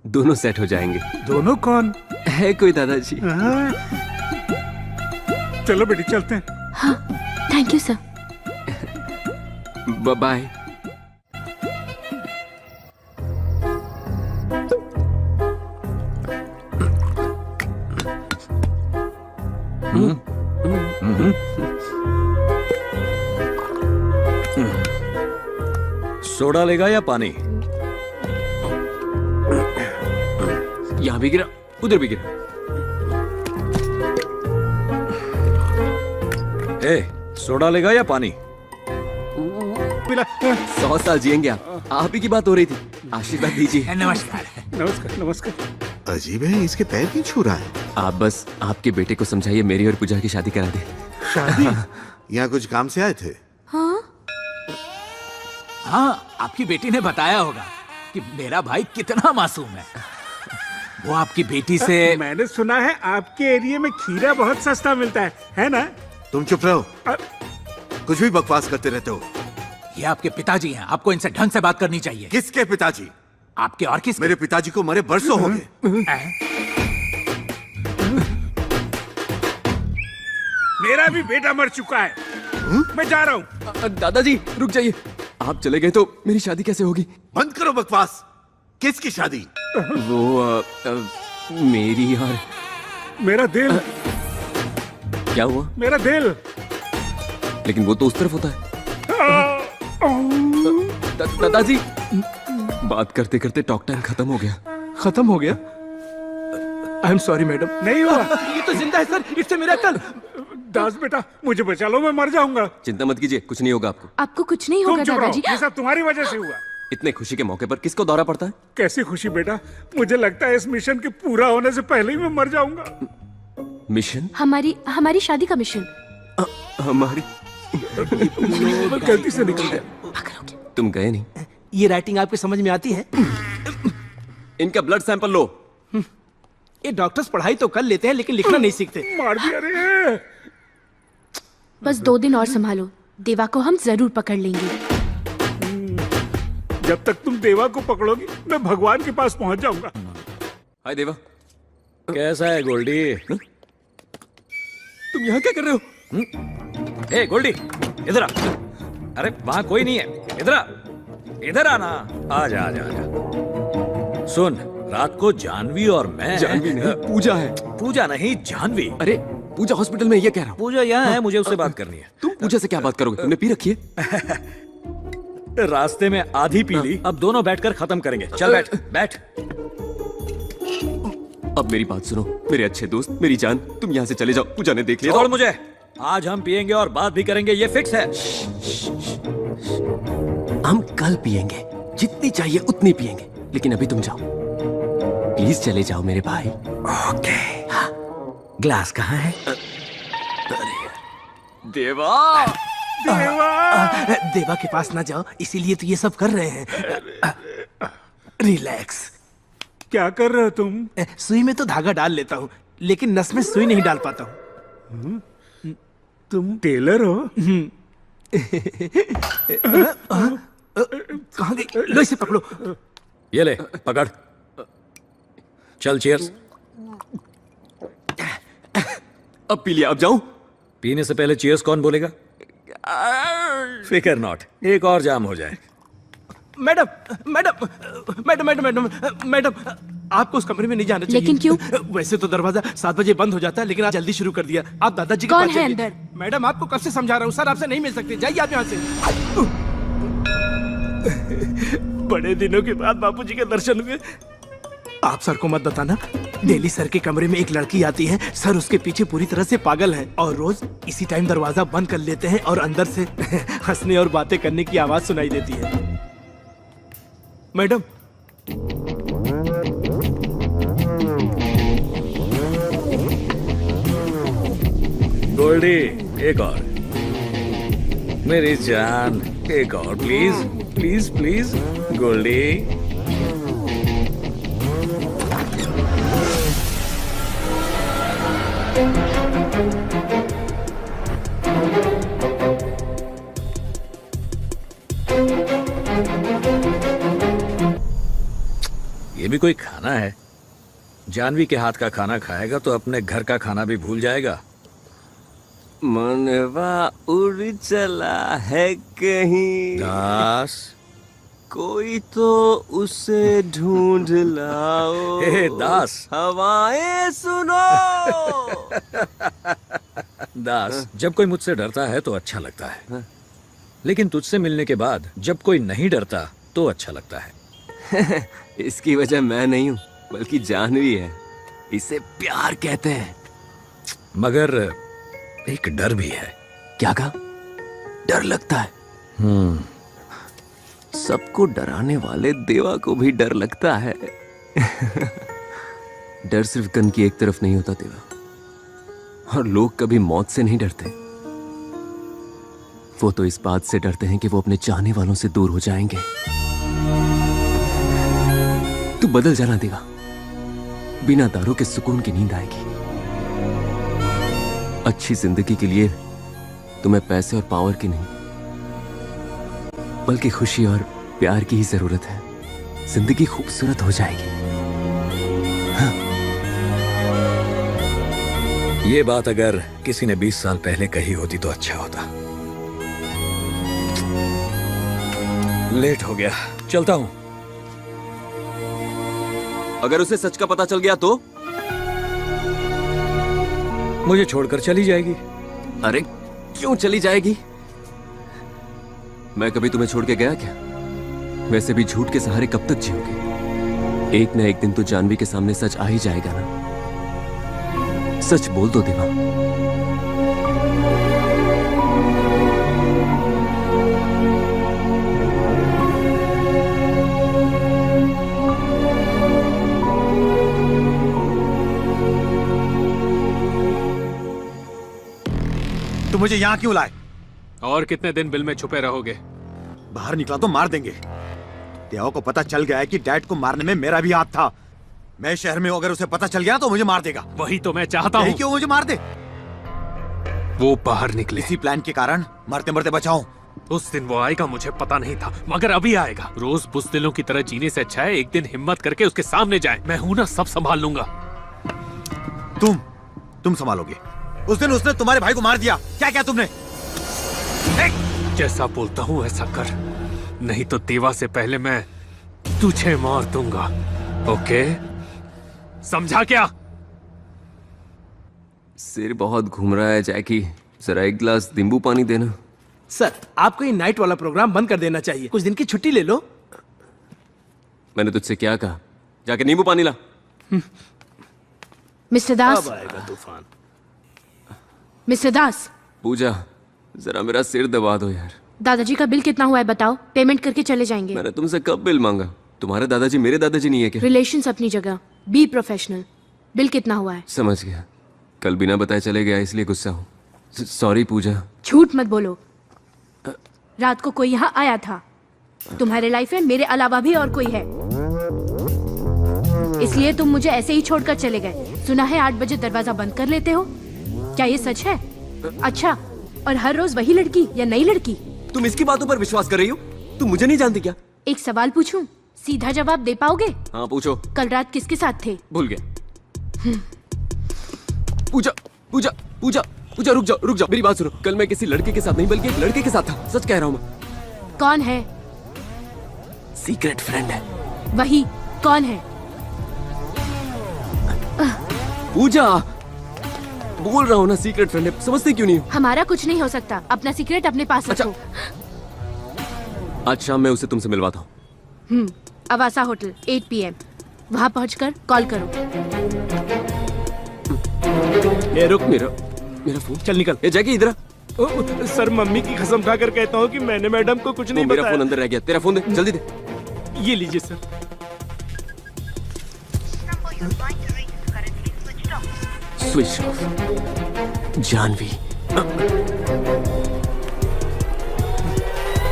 दोनों सेट हो जाएंगे।
दोनों कौन
है? कोई दादाजी।
चलो बेटी चलते हैं।
हाँ thank you sir.
Bye.
Soda लेगा या पानी?
यहाँ भी गिरा, उधर भी गिरा।
सोडा लेगा या पानी?
100 साल जिएंगे आप ही की बात हो रही थी, आशीर्वाद दीजिए।
नमस्कार।
नमस्कार नमस्कार।
अजीब है, इसके पैर क्यों छू रहा है?
आप बस आपके बेटे को समझाइए मेरी और पूजा की शादी करा दे।
शादी? यहाँ कुछ काम से आए थे?
हाँ आपकी बेटी ने बताया होगा कि मेरा भाई कितना मासूम है। वो आपकी बेटी से
मैंने सुना है आपके एरिया में खीरा बहुत सस्ता मिलता है ना?
तुम चुप रहो, कुछ भी बकवास करते रहते हो।
ये आपके पिताजी हैं, आपको इनसे ढंग से बात करनी चाहिए।
किसके पिताजी?
आपके और किस?
मेरे पिताजी को मरे बरसों हो गए।
मेरा भी बेटा मर चुका है। मैं जा रहा हूँ।
दादाजी रुक जाइए, आप चले गए तो मेरी शादी कैसे होगी?
बंद करो बकवास। किसकी शादी?
वो मेरी और
मेरा दिल।
क्या हुआ?
मेरा दिल।
लेकिन वो तो उस तरफ होता है। दादाजी बात करते करते टॉक टाइम खत्म हो गया।
खत्म हो गया? आई एम सॉरी मैडम।
नहीं हुआ।
ये तो जिंदा है सर, इससे मेरा कल।
दास बेटा मुझे बचा लो, मैं मर जाऊंगा।
चिंता मत कीजिए, कुछ नहीं होगा आपको।
आपको कुछ नहीं होगा दादाजी।
ये सब तुम्हारी वजह से हुआ।
इतने खुशी के मौके पर किसको दौरा पड़ता है?
कैसी खुशी बेटा, मुझे लगता है इस मिशन के पूरा होने से पहले ही मैं मर जाऊंगा।
मिशन?
हमारी शादी का मिशन।
हमारी
गलती से निकल गया।
तुम गए नहीं?
ये राइटिंग आपके समझ में आती है?
इनका ब्लड सैंपल लो।
ये डॉक्टर्स पढ़ाई तो कर लेते हैं लेकिन लिखना नहीं सीखते।
मार दिया रे।
बस 2 दिन और संभालो, देवा को हम जरूर पकड़ लेंगे।
जब तक तुम देवा को पकड़ोगी मैं भगवान के पास पहुंच जाऊंगा।
हाय देवा।
कैसा है गोल्डी?
तुम यहाँ क्या कर रहे हो?
ए गोल्डी, इधर आ। अरे वहां कोई नहीं है, इधर आ। इधर आना। आजा आजा आजा। सुन, रात को जानवी और मैं।
जानवी नहीं, पूजा है।
पूजा नहीं, जानवी।
अरे पूजा हॉस्पिटल में, ये कह रहा हूँ।
पूजा यहाँ है, मुझे उससे बात करनी है।
तुम पूजा से क्या बात करोगे? तुमने पी रखी है?
रास्ते में आधी पी ली, अब दोनों बैठकर खत्म करेंगे। चल बैठ बैठ।
अब मेरी बात सुनो मेरे अच्छे दोस्त, मेरी जान, तुम यहाँ से चले जाओ। पूजा ने देख लिया।
छोड़ मुझे। आज हम पिएंगे और बात भी करेंगे, ये फिक्स है।
हम कल पिएंगे, जितनी चाहिए उतनी पिएंगे, लेकिन अभी तुम जाओ प्लीज, चले जाओ मेरे भाई।
ओके। हाँ। ग्लास कहाँ है?
देवा।
देवा के पास ना जाओ, इसीलिए तो ये सब कर रहे हैं। रिलैक्स।
क्या कर रहे हो तुम?
सुई में तो धागा डाल लेता हूँ, लेकिन नस में सुई नहीं डाल पाता हूँ।
तुम टेलर हो?
कहाँ गई? लो इसे पकड़ो।
ये ले, पकड़। चल चीयर्स।
अब पी लिया, अब जाऊं?
पीने से पहले चीयर्स कौन बोलेगा? फिकर नॉट, एक और जाम हो जाए।
Madam madam madam madam madam madam, आपको उस कमरे में नहीं जाना चाहिए।
लेकिन क्यों?
वैसे तो दरवाजा 7 बजे बंद हो जाता है, लेकिन आज जल्दी शुरू कर दिया। आप दादाजी के
कौन
पास
है
जाइए।
अंदर?
मैडम आपको कब से समझा रहा हूँ, सर आपसे नहीं मिल सकते, जाइए आप यहाँ से। बड़े दिनों के बाद बापूजी के दर्शन हुए। आप सर को मत बताना, डेली सर के कमरे में एक लड़की आती है, सर उसके पीछे पूरी तरह से पागल है, और रोज इसी टाइम दरवाजा बंद कर लेते हैं और अंदर से हंसने और बातें करने की आवाज सुनाई देती है। मैडम
गोल्डी, एक और। मेरी जान, एक और प्लीज प्लीज प्लीज। गोल्डी। ये भी कोई खाना है? जानवी के हाथ का खाना खाएगा तो अपने घर का खाना भी भूल जाएगा।
मनवा उड़ चला है कहीं।
दास,
कोई तो उसे ढूंढ लाओ।
हे दास।
हवाएं सुनो।
दास, जब कोई मुझसे डरता है तो अच्छा लगता है, लेकिन तुझसे मिलने के बाद जब कोई नहीं डरता तो अच्छा लगता है।
इसकी वजह मैं नहीं हूँ, बल्कि जानवी है। इसे प्यार कहते हैं।
मगर एक डर भी है।
क्या कहा? डर लगता है? सबको डराने वाले देवा को भी डर लगता है। डर सिर्फ गन की एक तरफ नहीं होता देवा, और लोग कभी मौत से नहीं डरते। वो तो इस बात से डरते हैं कि वो अपने चाहने वालों से दूर हो जाएंगे। तू बदल जाना देवा, बिना दारू के सुकून की नींद आएगी। अच्छी जिंदगी के लिए तुम्हें पैसे और पावर की नहीं, बल्कि खुशी और प्यार की ही जरूरत है। जिंदगी खूबसूरत हो जाएगी। हाँ।
ये बात अगर किसी ने 20 साल पहले कही होती तो अच्छा होता। लेट हो गया, चलता हूं।
अगर उसे सच का पता चल गया तो?
मुझे छोड़कर चली जाएगी।
अरे क्यों चली जाएगी? मैं कभी तुम्हें छोड़ के गया क्या? वैसे भी झूठ के सहारे कब तक जियोगे? एक न एक दिन तो जानवी के सामने सच आ ही जाएगा ना। सच बोल दो देवा।
तुम मुझे यहाँ क्यों लाए?
और कितने दिन बिल में छुपे रहोगे?
बाहर निकला तो मार देंगे। देवा को पता चल गया है कि डैड को मारने में मेरा भी हाथ था। मैं शहर में हूं, अगर उसे पता चल गया तो मुझे मार देगा।
वही तो मैं चाहता हूँ।
क्यों मुझे मार दे?
वो बाहर निकले।
इसी प्लान के कारण मरते मरते बचाऊं।
उस दिन वो आएगा मुझे पता नहीं था, मगर अभी आएगा। रोज बुज़दिलों की तरह जीने से अच्छा है एक दिन हिम्मत करके उसके सामने जाए। मैं हूं ना, सब संभाल लूंगा।
तुम संभालोगे? उस दिन उसने तुम्हारे भाई को मार दिया, क्या क्या तुमने?
जैसा बोलता हूँ ऐसा कर, नहीं तो देवा से पहले मैं तुझे मार दूंगा। ओके, समझा क्या?
सिर बहुत घूम रहा है जैकी, जरा एक गिलास नींबू पानी देना।
सर, आपको ये नाइट वाला प्रोग्राम बंद कर देना चाहिए। कुछ दिन की छुट्टी ले लो।
मैंने तुझसे क्या कहा? जाके नींबू पानी ला।
मिस्टर दास,
अब आएगा तूफान।
मिस्टर दास।
पूजा, जरा मेरा सिर दबा दो यार।
दादाजी का बिल कितना हुआ है बताओ, पेमेंट करके चले जाएंगे।
मैंने तुमसे कब बिल मांगा? तुम्हारे दादाजी मेरे दादाजी नहीं है क्या?
रिलेशंस अपनी जगह, बी प्रोफेशनल। बिल कितना हुआ है?
समझ गया, कल बिना बताए चले गया इसलिए गुस्सा हूँ। सॉरी पूजा।
झूठ मत बोलो, रात को कोई यहाँ आया था। तुम्हारे लाइफ में मेरे अलावा भी और कोई है, इसलिए तुम मुझे ऐसे ही छोड़कर चले गए। सुना है 8 बजे दरवाजा बंद कर लेते हो, क्या ये सच है? अच्छा, और हर रोज वही लड़की या नई लड़की?
तुम इसकी बातों पर विश्वास कर रही हो? तुम मुझे नहीं जानती क्या?
एक सवाल पूछूं, सीधा जवाब दे पाओगे?
हाँ पूछो।
कल रात किसके साथ थे?
भूल गया। पूजा पूजा पूजा पूजा, रुक जाओ मेरी बात सुनो। कल मैं किसी लड़के के साथ नहीं बल्कि एक लड़के के साथ था, सच कह रहा हूँ मैं।
कौन है?
सीक्रेट फ्रेंड है।
वही, कौन है?
पूजा, बोल रहा हूँ ना सीक्रेट फ्रेंड है, समझते क्यों नहीं हो?
हमारा कुछ नहीं हो सकता, अपना सीक्रेट अपने पास रखो।
आज शाम मैं उसे तुमसे मिलवाता हूँ।
अवासा होटल 8 PM, वहाँ पहुँचकर कॉल करो।
ए रुक,
मेरा फोन।
चल निकल।
ए जैकी इधर।
सर, मम्मी की कसम खाकर कहता हूँ कि मैंने मैडम को कुछ नहीं बताया।
मेरा फोन अंदर रह गया, तेरा फोन दे, जल्दी दे।
ये लीजिए सर।
Switch off. जानवी,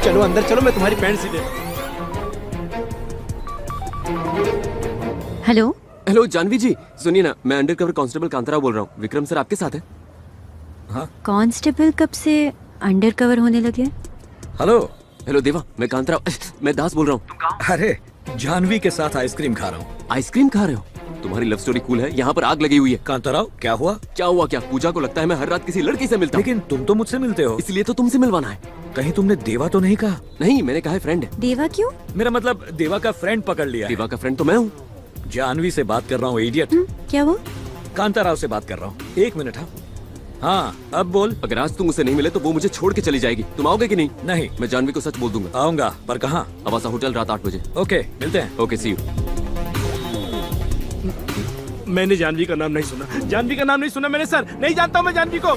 चलो अंदर चलो, मैं तुम्हारी पैंट सी दे।
हेलो
हेलो जानवी जी, सुनिए ना, मैं अंडरकवर कांस्टेबल कांताराव बोल रहा हूँ। विक्रम सर आपके साथ है?
हाँ।
कांस्टेबल कब से अंडरकवर होने लगे?
हेलो देवा, मैं कांताराव, मैं दास बोल रहा हूँ।
अरे, जानवी के साथ आइसक्रीम खा रहा हूँ।
आइसक्रीम खा रहे हो? तुम्हारी लव स्टोरी कूल है, यहाँ पर आग लगी हुई है।
कांताराव, क्या हुआ?
क्या हुआ क्या? पूजा को लगता है मैं हर रात किसी लड़की से मिलता हूँ।
लेकिन तुम तो मुझसे मिलते हो।
इसलिए तो तुमसे मिलवाना है।
कहीं तुमने देवा तो नहीं कहा?
नहीं, मैंने कहा है फ्रेंड है।
देवा क्यों?
मेरा मतलब देवा का फ्रेंड पकड़ लिया।
देवा का फ्रेंड तो मैं हूँ।
जानवी से बात कर रहा हूँ, इडियट।
क्या वो?
कांताराव से बात कर रहा हूँ। 1 मिनट। हाँ, अब बोल।
अगर आज तुम उसे नहीं मिले तो वो मुझे छोड़ के चली जाएगी। तुम आओगे कि नहीं?
नहीं।
मैं जानवी को सच बोल दूंगा।
आऊंगा, पर कहाँ?
अवासा होटल, रात 8 बजे।
ओके, मिलते हैं।
Okay, see you.
मैंने जानवी का नाम नहीं सुना। जानवी का नाम नहीं सुना मैंने सर, नहीं जानता हूँ मैं जानवी को।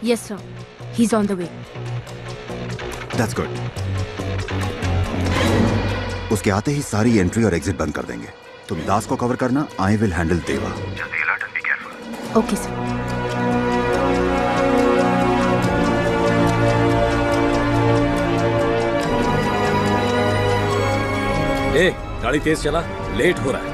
Yes sir, he's on the way.
That's good. उसके आते ही सारी एंट्री और एग्जिट बंद कर देंगे। तुम दास को कवर करना, आई विल हैंडल देवा। जल्दी alert and be careful.
Okay sir.
ए, गाड़ी तेज चला, लेट हो रहा है।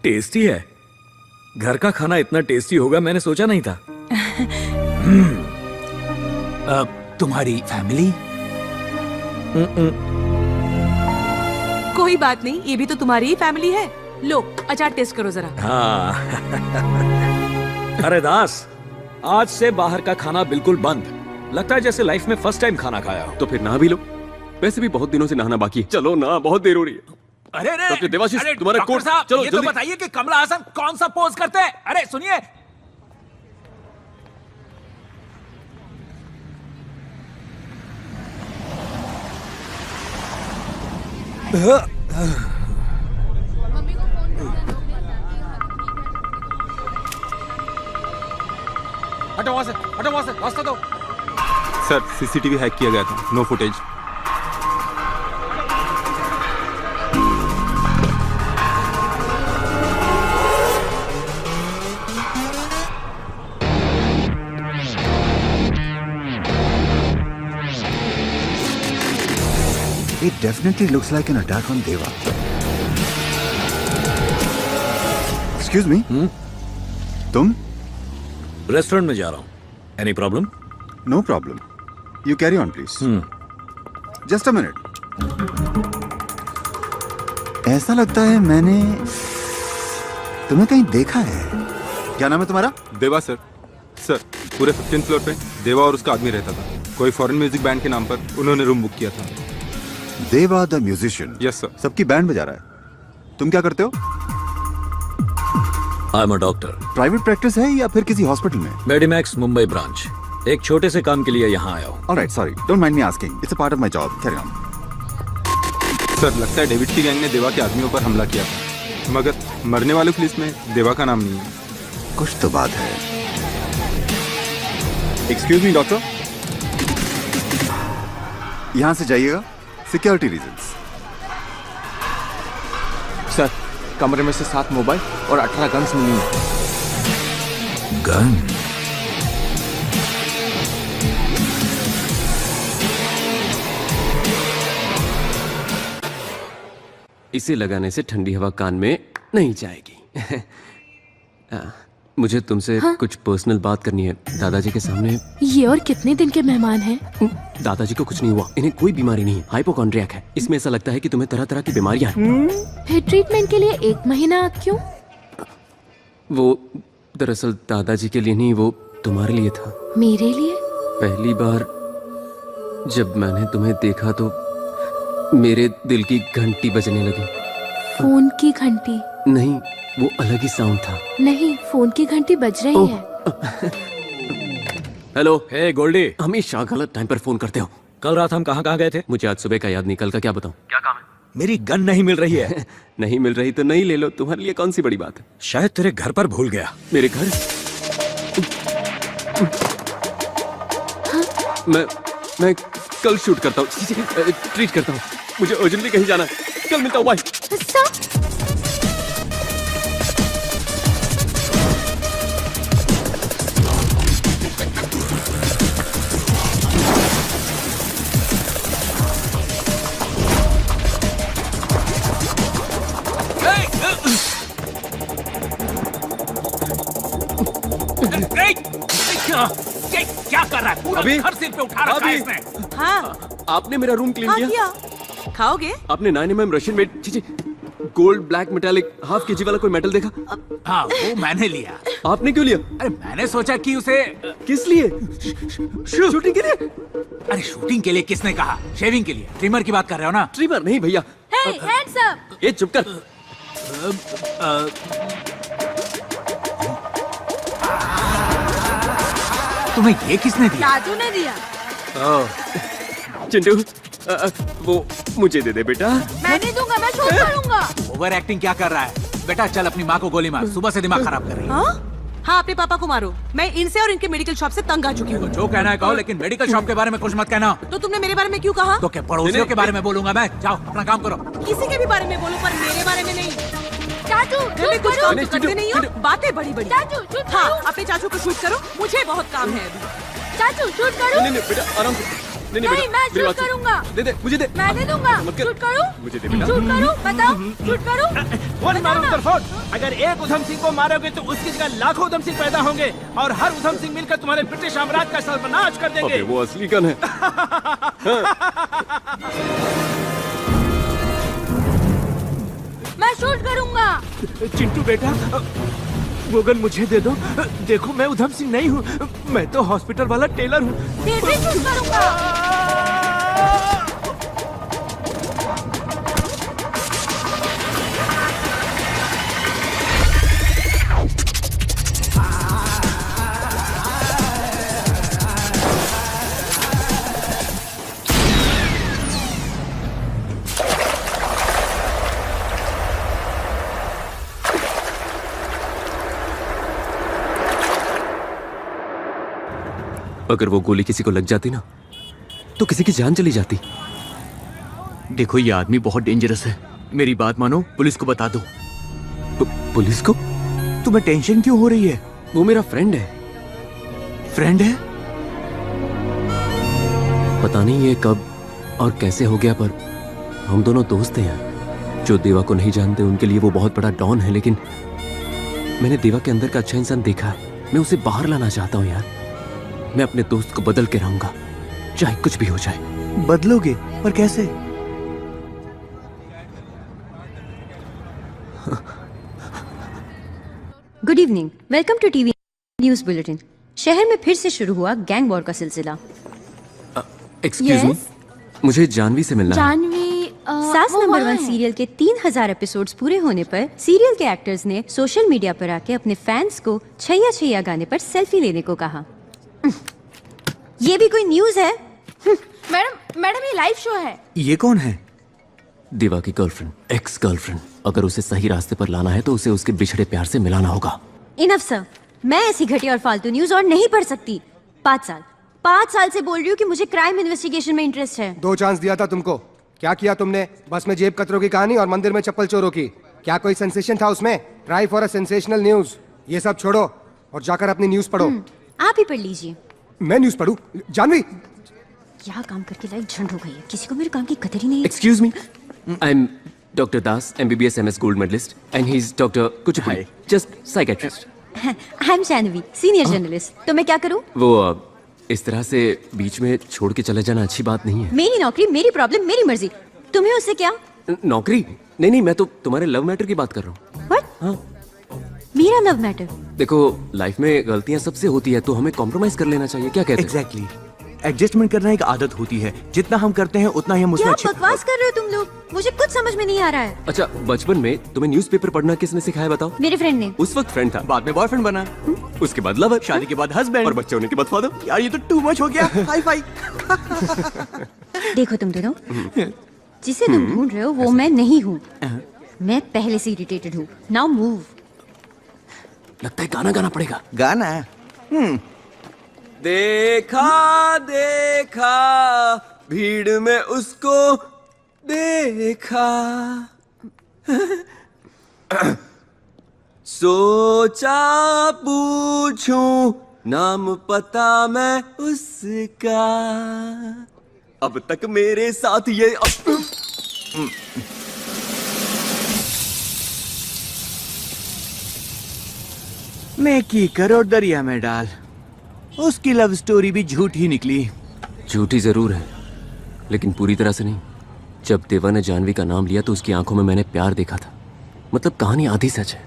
टेस्टी है। घर का खाना इतना टेस्टी होगा मैंने सोचा नहीं था।
तुम्हारी फैमिली?
कोई बात नहीं, ये भी तो तुम्हारी ही फैमिली है। लो, अचार टेस्ट करो जरा।
हाँ। अरे दास, आज से बाहर का खाना बिल्कुल बंद। लगता है जैसे लाइफ में फर्स्ट टाइम खाना खाया हो।
तो फिर नहा भी लो। वैसे भी बहुत दिनों से नहाना बाकी है। चलो ना, बहुत देर हो रही है।
अरे अरे
डॉक्टर देवाशीष,
अरे,
तुम्हारा
डॉक्टर
कोट,
साहब,
चलो
ये तो
जल्दी।
बताइए कि कमला हासन कौन सा पोज करते हैं। अरे सुनिए,
हटो वहां से, हटो वहां से, रास्ता दो।
सर सीसीटीवी हैक किया गया था, no footage.
It definitely looks like an attack on Deva. Excuse me? तुम?
रेस्टोरेंट में जा रहा हूँ। Any problem?
No problem. You carry on, please. Just a minute. ऐसा लगता है मैंने तुम्हें कहीं देखा है। क्या नाम है तुम्हारा?
देवा सर। सर पूरे 15th फ्लोर पे देवा और उसका आदमी रहता था। कोई फॉरेन म्यूजिक बैंड के नाम पर उन्होंने रूम बुक किया था।
देवा द म्यूजिशियन।
Yes sir.
सबकी बैंड बजा रहा है। तुम क्या करते हो?
आई am a doctor.
Private practice है या फिर किसी हॉस्पिटल में?
मेडिमैक्स मुंबई ब्रांच। एक छोटे से काम के लिए यहाँ आया हूँ।
Alright, sorry, don't mind me asking, it's a part of my job, carry on.
Sir लगता है डेविड की गैंग ने देवा के आदमियों पर हमला किया था, मगर मरने वालों की लिस्ट में देवा का नाम नहीं है।
कुछ तो बात है। एक्सक्यूज मी डॉक्टर, यहां से जाइएगा, सिक्योरिटी रीजंस।
सर कमरे में से 7 मोबाइल और 18 गन्स मिली हैं।
गन?
इसे लगाने से ठंडी हवा कान में नहीं जाएगी। मुझे तुमसे कुछ पर्सनल बात करनी है दादाजी के सामने।
ये और कितने दिन के मेहमान हैं?
दादाजी को कुछ नहीं हुआ, इन्हें कोई बीमारी नहीं है, हाइपोकॉन्ड्रियाक है। इसमें ऐसा लगता है कि तुम्हें तरह तरह की बीमारियां हैं।
फिर ट्रीटमेंट के लिए 1 महीना क्यों?
वो दरअसल दादाजी के लिए नहीं, वो तुम्हारे लिए था।
मेरे लिए?
पहली बार जब मैंने तुम्हें देखा तो मेरे दिल की घंटी बजने लगी।
फोन की घंटी?
नहीं, वो अलग ही साउंड था।
नहीं, फोन की घंटी बज रही है।
हेलो।
हे गोल्डी।
हमेशा गलत टाइम पर फोन करते हो।
कल रात हम कहाँ कहाँ गए थे?
मुझे आज सुबह का याद नहीं, कल का क्या बताऊं?
क्या काम है? मेरी गन नहीं मिल रही है।
नहीं मिल रही तो नहीं ले लो, तुम्हारे लिए कौन सी बड़ी बात है।
शायद तेरे घर पर भूल गया।
मेरे घर? मैं कल शूट करता हूँ, ट्रीट करता हूँ। मुझे अर्जेंटली कहीं जाना है, कल मिलता हूँ, बाय।
क्या कर रहा है? पूरा घर सिर पे उठा रखा है इसने।
हाँ
आपने मेरा रूम क्लीन किया?
खाओगे?
आपने 9mm Russian made gold black metallic ½ kg वाला कोई मेटल देखा?
हाँ, वो मैंने लिया।
आपने क्यों लिया?
अरे मैंने सोचा कि उसे
किस लिए? शूटिंग के लिए?
अरे शूटिंग के लिए किसने कहा? शेविंग के लिए। ट्रिमर की बात कर रहे हो ना?
ट्रिमर नहीं भैया।
Hey, hands up!
ये चुप कर।
तुम्हें ये किसने दिया?
राजू ने दिया।
चिंटू, वो मुझे दे दे बेटा।
मैं नहीं दूंगा, मैं शूट करूंगा।
ओवर एक्टिंग क्या कर रहा है? बेटा चल अपनी माँ को गोली मार, सुबह से दिमाग खराब कर रही है।
हाँ, अपने पापा को मारो। मैं इनसे और इनके मेडिकल शॉप से तंग आ चुकी हूँ।
जो कहना है कहो, लेकिन मेडिकल शॉप के बारे में कुछ मत कहना।
तो तुमने मेरे बारे में क्यों कहा?
तो क्या पड़ोसियों के बारे में बोलूंगा मैं? जाओ अपना काम करो।
किसी के भी बारे में बोलो, पर मेरे बारे में नहीं।
चाचू,
मैं कुछ काम तो करते नहीं हो, बातें बड़ी बड़ी।
चाचू, शूट
हाँ,
करो।
अपने चाचू को शूट करो, मुझे बहुत काम है अभी।
चाचू, शूट करो।
नहीं बेटा, आराम से।
नहीं, मैं शूट करूंगा।
दे दे, मुझे दे।
मैं नहीं दूंगा। शूट करूं?
मुझे दे बेटा।
शूट करूं? बताओ, शूट करूं?
वन मारो उधर। अगर एक उधम सिंह को मारोगे तो उसकी जगह लाखों उधम सिंह पैदा होंगे और हर उधम सिंह मिलकर तुम्हारे ब्रिटिश साम्राज्य का सर्वनाश कर देंगे।
अबे वो असली गन है।
मैं शूट करूंगा।
चिंटू बेटा, वो गन मुझे दे दो। देखो मैं उधम सिंह नहीं हूँ, मैं तो हॉस्पिटल वाला टेलर हूँ।
अगर वो गोली किसी को लग जाती ना तो किसी की जान चली जाती।
देखो ये आदमी बहुत डेंजरस है, मेरी बात मानो, पुलिस को बता दो।
पुलिस को?
तुम्हें टेंशन क्यों हो रही है?
वो मेरा फ्रेंड है।
फ्रेंड है?
पता नहीं ये कब और कैसे हो गया, पर हम दोनों दोस्त हैं यार। जो देवा को नहीं जानते उनके लिए वो बहुत बड़ा डॉन है, लेकिन मैंने देवा के अंदर का अच्छा इंसान देखा है। मैं उसे बाहर लाना चाहता हूँ यार। मैं अपने दोस्त को बदल के रहूंगा, चाहे कुछ भी हो जाए।
बदलोगे? पर कैसे?
Good evening, welcome to TV news bulletin. शहर में फिर से शुरू हुआ गैंग वॉर का सिलसिला।
एक्सक्यूज मी, मुझे जानवी से मिलना है।
जानवी सास नंबर 1 सीरियल के 3000 एपिसोड्स पूरे होने पर सीरियल के एक्टर्स ने सोशल मीडिया पर आके अपने फैंस को छैया छैया गाने पर सेल्फी लेने को कहा। ये भी कोई न्यूज है?
मैडम ये लाइव शो है।
ये कौन है?
देवा की गर्लफ्रेंड, एक्स गर्लफ्रेंड। अगर उसे सही रास्ते पर लाना है तो उसे उसके बिछड़े प्यार से मिलाना होगा।
इनफ सर, मैं ऐसी घटिया और फालतू न्यूज और नहीं पढ़ सकती। 5 साल से बोल रही हूँ कि मुझे क्राइम इन्वेस्टिगेशन में इंटरेस्ट है।
2 चांस दिया था तुमको, क्या किया तुमने? बस में जेब कतरों की कहानी और मंदिर में चप्पल चोरों की। क्या कोई सेंसेशन था उसमें? Try for a sensational news. ये सब छोड़ो और जाकर अपनी न्यूज पढ़ो।
आप ही पढ़ लीजिए।
मैं न्यूज पढ़ूं? जानवी,
यहाँ काम करके लाइफ झंड हो गई है, किसी को मेरे काम की कदर ही नहीं है।
Excuse me, I am doctor Das, MBBS MS gold medalist, and he is doctor Kuchupudi, just psychiatrist.
I am Janvi, senior journalist. तो मैं क्या करूँ?
वो इस तरह से बीच में छोड़ के चले जाना अच्छी बात नहीं है।
मेरी नौकरी, मेरी प्रॉब्लम, मेरी मर्जी। तुम्हें उससे क्या?
नौकरी? नहीं, मैं तो तुम्हारे लव मैटर की बात कर रहा हूँ।
What?
हाँ।
मेरा लव मैटर?
देखो, लाइफ में गलतियाँ सबसे होती है, तो हमें कॉम्प्रोमाइज कर लेना चाहिए। क्या कहते हो?
एग्जैक्टली, एडजस्टमेंट करना एक आदत होती है। जितना हम करते हैं उतना ही हम उसमें
क्या बकवास कर रहे हो तुम लोग? मुझे कुछ समझ में नहीं आ रहा है।
अच्छा, बचपन में तुम्हें न्यूज़पेपर पढ़ना किसने सिखाया बताओ?
मेरे फ्रेंड ने।
उस वक्त फ्रेंड था, बाद में बॉयफ्रेंड बना, उसके बाद लवर, शादी के बाद हस्बैंड और बच्चे होने के बाद फादर।
यार ये तो टू मच हो गया। Hi fi.
देखो तुम दोनों, जिसे तुम ढूंढ रहे हो वो मैं नहीं हूँ। मैं पहले से इरिटेटेड हूँ। Now move.
लगता है गाना गाना पड़ेगा।
गाना?
देखा देखा भीड़ में उसको देखा, सोचा पूछूं नाम पता मैं उसका, अब तक मेरे साथ ये
मैं की करो दरिया में डाल। उसकी लव स्टोरी भी झूठी निकली।
झूठी जरूर है, लेकिन पूरी तरह से नहीं। जब देवा ने जानवी का नाम लिया तो उसकी आंखों में मैंने प्यार देखा था। मतलब कहानी आधी सच है।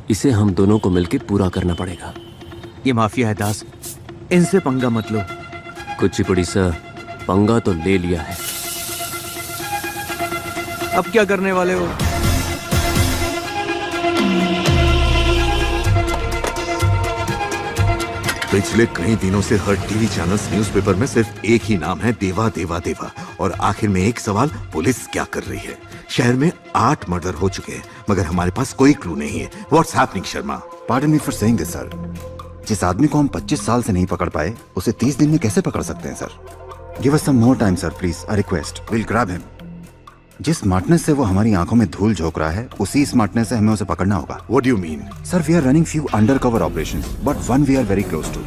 इसे हम दोनों को मिलकर पूरा करना पड़ेगा।
ये माफिया है दास, इनसे पंगा मत लो।
कुचिपुड़ी सर, पंगा तो ले लिया है।
अब क्या करने वाले हो?
पिछले कई दिनों से हर टीवी चैनल्स न्यूज़पेपर में सिर्फ एक ही नाम है, देवा देवा देवा। और आखिर में एक सवाल, पुलिस क्या कर रही है? शहर में 8 मर्डर हो चुके हैं, मगर हमारे पास कोई क्लू नहीं है। What's happening Sharma? Pardon me for saying this sir. जिस आदमी को हम 25 साल से नहीं पकड़ पाए, उसे 30 दिन में कैसे पकड़ सकते हैं sir? Give us some more time sir please, a request. Will grab him. जिस स्मार्टनेस से वो हमारी आंखों में धूल झोंक रहा है, उसी स्मार्टनेस से हमें उसे पकड़ना होगा। What do you mean? Sir, we are running few undercover operations, but one we are very close to.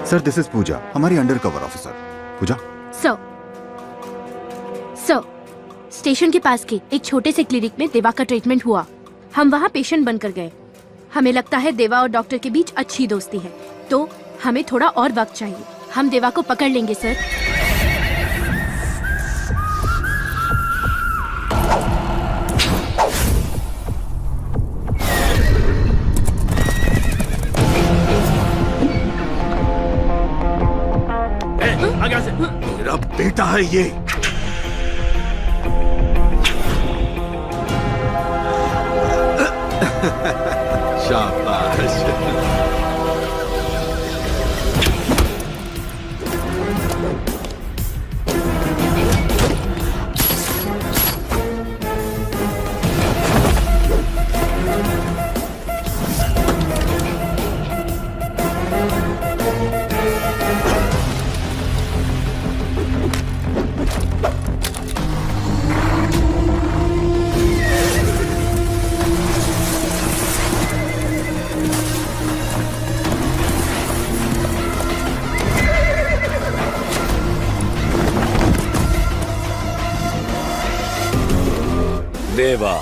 Sir, this is Pooja, हमारी undercover officer. Pooja
sir, station के पास के एक छोटे से क्लिनिक में देवा का ट्रीटमेंट हुआ। हम वहाँ पेशेंट बनकर गए। हमें लगता है देवा और डॉक्टर के बीच अच्छी दोस्ती है, तो हमें थोड़ा और वक्त चाहिए। हम देवा को पकड़ लेंगे सर।
आगे से मेरा बेटा है ये।
शाबाश।
देवा,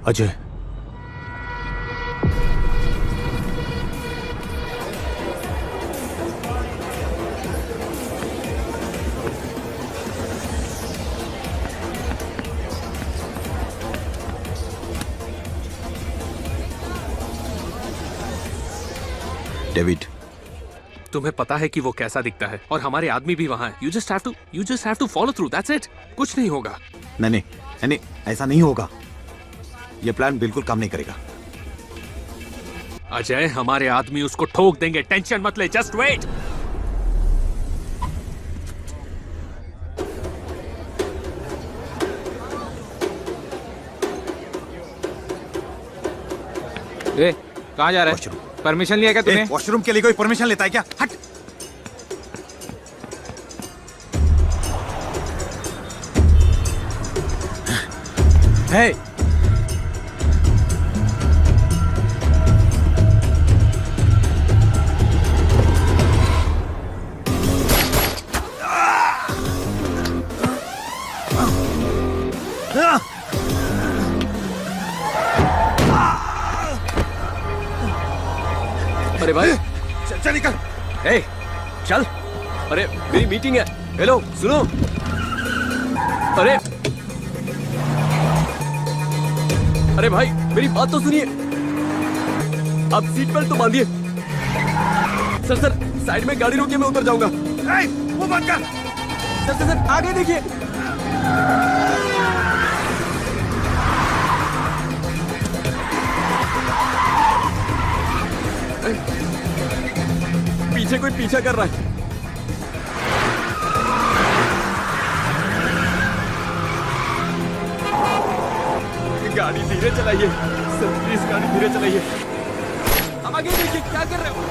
अजय,
डेविड,
तुम्हें पता है कि वो कैसा दिखता है और हमारे आदमी भी वहां है। You just have to follow through, that's it. कुछ नहीं होगा।
नहीं, ऐसा नहीं होगा। ये प्लान बिल्कुल काम नहीं करेगा।
अजय, हमारे आदमी उसको ठोक देंगे, टेंशन मत ले, जस्ट वेट।
कहाँ जा रहा है? परमिशन लिया क्या तूने?
वॉशरूम के लिए कोई परमिशन लेता है क्या? हट।
Hey! अरे भाई,
चल निकल।
ए, चल। अरे मेरी मीटिंग है। हेलो, सुनो। अरे भाई, मेरी बात तो सुनिए। आप सीट बेल्ट तो बांधिए। सर, साइड में गाड़ी रोकिए, मैं उतर जाऊंगा।
वो बंद कर।
सर, आगे देखिए। पीछे कोई पीछा कर रहा है। गाड़ी धीरे चलाइए सर, प्लीज गाड़ी धीरे चलाइए। अब आगे देखिए, क्या कर रहे हो?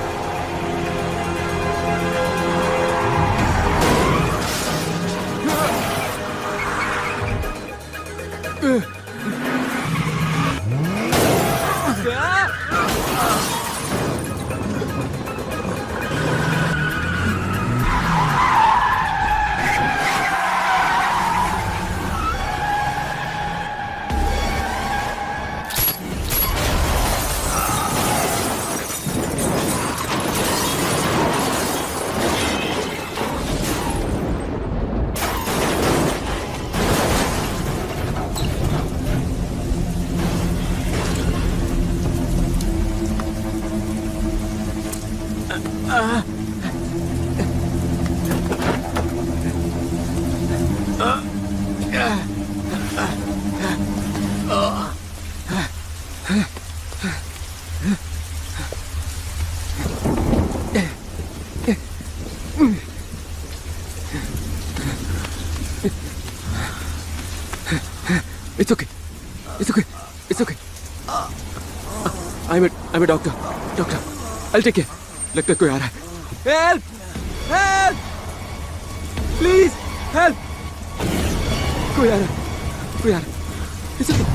It's okay. It's okay. It's okay. I'm a doctor. Doctor, I'll take care. लगता है कोई आ रहा है. Help! Help! Please, help! कोई आ रहा है. It's okay.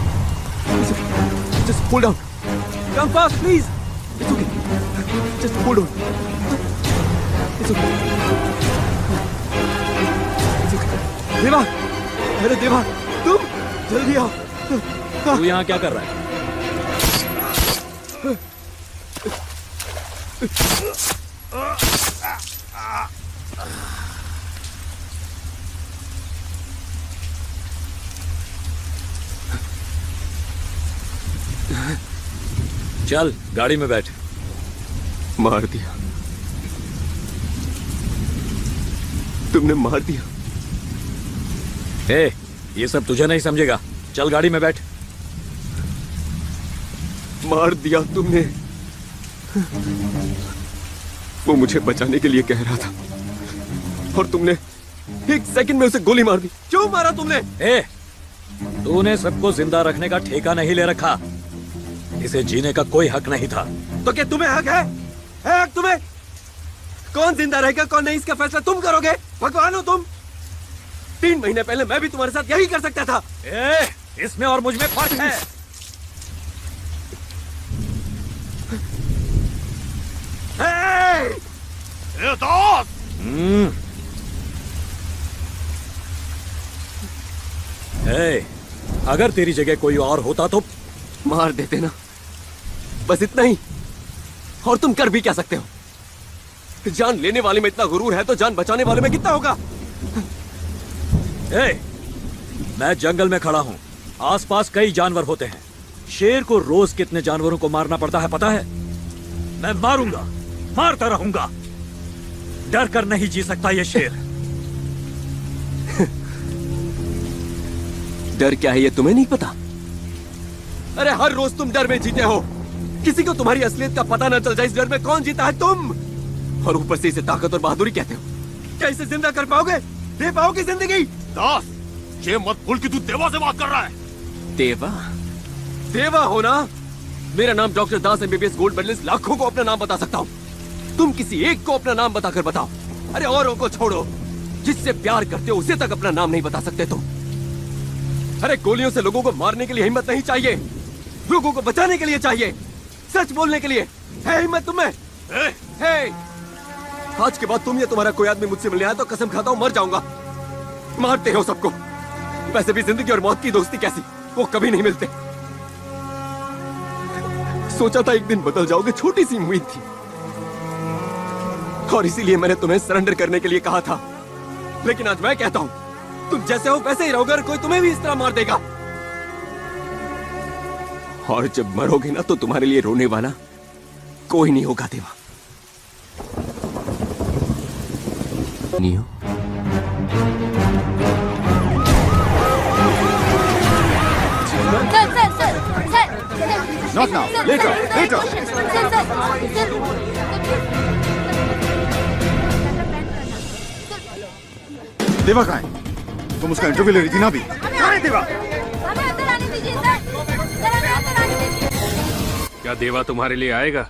It's okay. Just hold on. Come fast, please. It's okay. Just hold on. It's okay. It's okay. देवा, अरे देवा, तुम जल्दी आओ.
तू यहाँ क्या कर रहा है? चल गाड़ी में बैठ.
मार दिया. तुमने मार दिया.
ए, ये सब तुझे नहीं समझेगा. चल गाड़ी में बैठ.
मार दिया तुमने. वो मुझे बचाने के लिए कह रहा था और तुमने 1 सेकंड में उसे गोली मार दी. क्यों मारा तुमने?
ए, तूने सबको जिंदा रखने का ठेका नहीं ले रखा. इसे जीने का कोई हक नहीं था.
तो क्या तुम्हें हक है? हक तुम्हें? कौन जिंदा रहेगा कौन नहीं इसका फैसला तुम करोगे? भगवान हो तुम. 3 महीने पहले मैं भी तुम्हारे साथ यही कर सकता था.
इसमें और मुझ में फर्क है.
दोस्त.
अगर तेरी जगह कोई और होता तो
मार देते ना. बस इतना ही. और तुम कर भी क्या सकते हो? जान लेने वाले में इतना गुरूर है तो जान बचाने वाले में कितना होगा?
मैं जंगल में खड़ा हूं. आसपास कई जानवर होते हैं. शेर को रोज कितने जानवरों को मारना पड़ता है पता है? मैं मारूंगा, मारता रहूंगा. डर कर नहीं जी सकता ये शेर.
डर क्या है ये तुम्हें नहीं पता? अरे हर रोज तुम डर में जीते हो. किसी को तुम्हारी असलियत का पता न चल जाए इस डर में कौन जीता है? तुम. और ऊपर से इसे ताकत और बहादुरी कहते हो. क्या इसे जिंदा कर पाओगे? दे पाओगे जिंदगी?
दास, ये मत भूल कि तू देवा से बात कर रहा है.
देवा? देवा हो ना? मेरा नाम डॉक्टर दास एमबीबीएस गोल्ड मेडलिस्ट. लाखों को अपना नाम बता सकता हूँ. तुम किसी एक को अपना नाम बताकर बताओ. अरे औरों को छोड़ो. जिससे प्यार करते हो उसे तक अपना नाम नहीं बता सकते तुम. अरे गोलियों से लोगों को मारने के लिए हिम्मत नहीं चाहिए. लोगों को बचाने के लिए चाहिए. सच बोलने के लिए है हिम्मत तुम्हें? आज के बाद तुम या तुम्हारा कोई आदमी मुझसे मिलने आया तो कसम खाता हूं मर जाऊंगा. मारते हो सबको. वैसे भी जिंदगी और मौत की दोस्ती कैसी, वो कभी नहीं मिलते. सोचा था एक दिन बदल जाओगे, छोटी सी उम्मीद थी. और इसीलिए मैंने तुम्हें सरेंडर करने के लिए कहा था. लेकिन आज मैं कहता हूं तुम जैसे हो वैसे ही रहोगे. कोई तुम्हें भी इस तरह मार देगा. और जब मरोगे ना तो तुम्हारे लिए रोने वाला कोई नहीं होगा देवा. Neo.
Not now. Later. Later. देवा कहाँ है? तुम उसका इंटरव्यू ले रही थी ना अभी. कहाँ है देवा?
क्या देवा तुम्हारे लिए आएगा?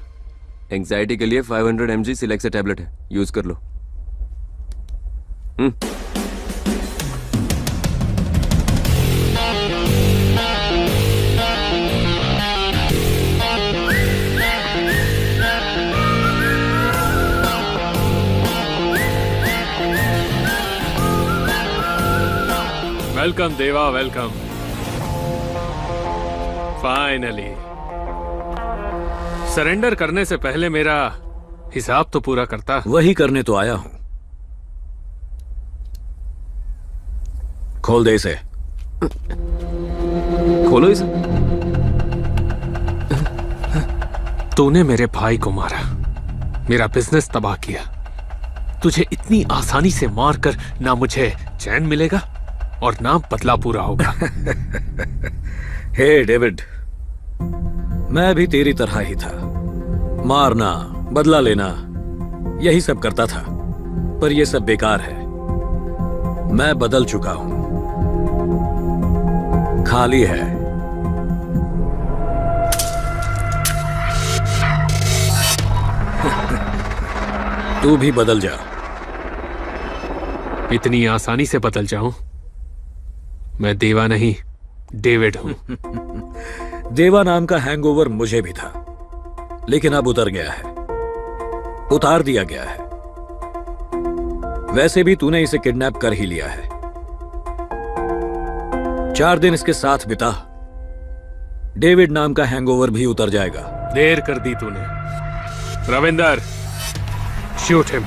एंजाइटी के लिए 500 mg सिलेक्सा टैबलेट है, यूज कर लो.
वेलकम देवा, वेलकम. फाइनली. सरेंडर करने से पहले मेरा हिसाब तो पूरा करता.
वही करने तो आया हूं. खोल दे इसे.
खोलो इसे.
तूने मेरे भाई को मारा, मेरा बिजनेस तबाह किया. तुझे इतनी आसानी से मारकर ना मुझे चैन मिलेगा और ना बदला पूरा होगा.
हे डेविड, मैं भी तेरी तरह ही था. मारना, बदला लेना, यही सब करता था. पर यह सब बेकार है. मैं बदल चुका हूं. खाली है. तू भी बदल जा.
इतनी आसानी से बदल जाऊं? मैं देवा नहीं, डेविड हूं.
देवा नाम का हैंगओवर मुझे भी था. लेकिन अब उतर गया है, उतार दिया गया है। वैसे भी तूने इसे किडनैप कर ही लिया है। 4 दिन इसके साथ बिता, डेविड नाम का हैंगओवर भी उतर जाएगा।
देर कर दी तूने। Ravinder, shoot him.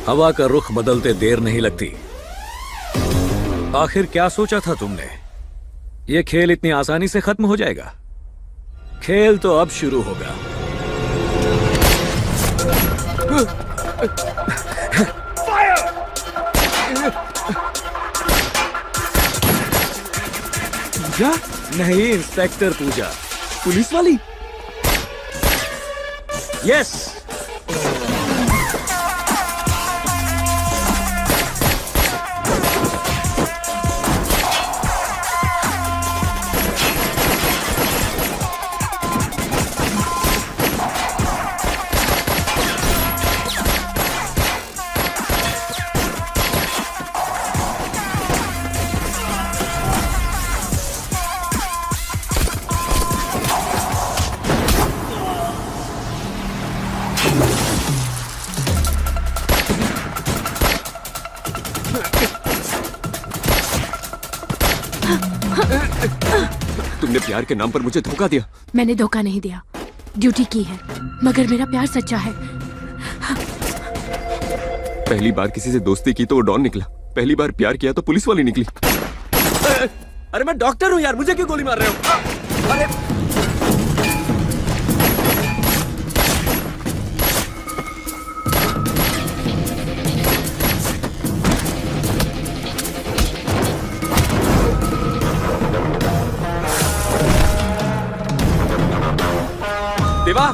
हवा का रुख बदलते देर नहीं लगती। आखिर क्या सोचा था तुमने? यह खेल इतनी आसानी से खत्म हो जाएगा? खेल तो अब शुरू होगा। पूजा? नहीं, इंस्पेक्टर पूजा।
पुलिस वाली?
यस।
तुमने प्यार के नाम पर मुझे धोखा दिया।
मैंने धोखा नहीं दिया, ड्यूटी की है, मगर मेरा प्यार सच्चा है।
पहली बार किसी से दोस्ती की तो वो डॉन निकला, पहली बार प्यार किया तो पुलिस वाली निकली।
अरे मैं डॉक्टर हूं यार, मुझे क्यों गोली मार रहे हो? अरे
देवा,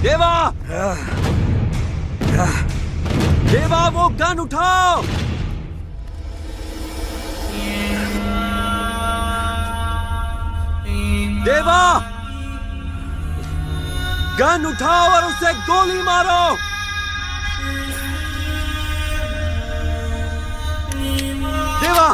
देवा, देवा वो गन उठाओ। देवा, गन उठाओ और उसे गोली मारो। देवा,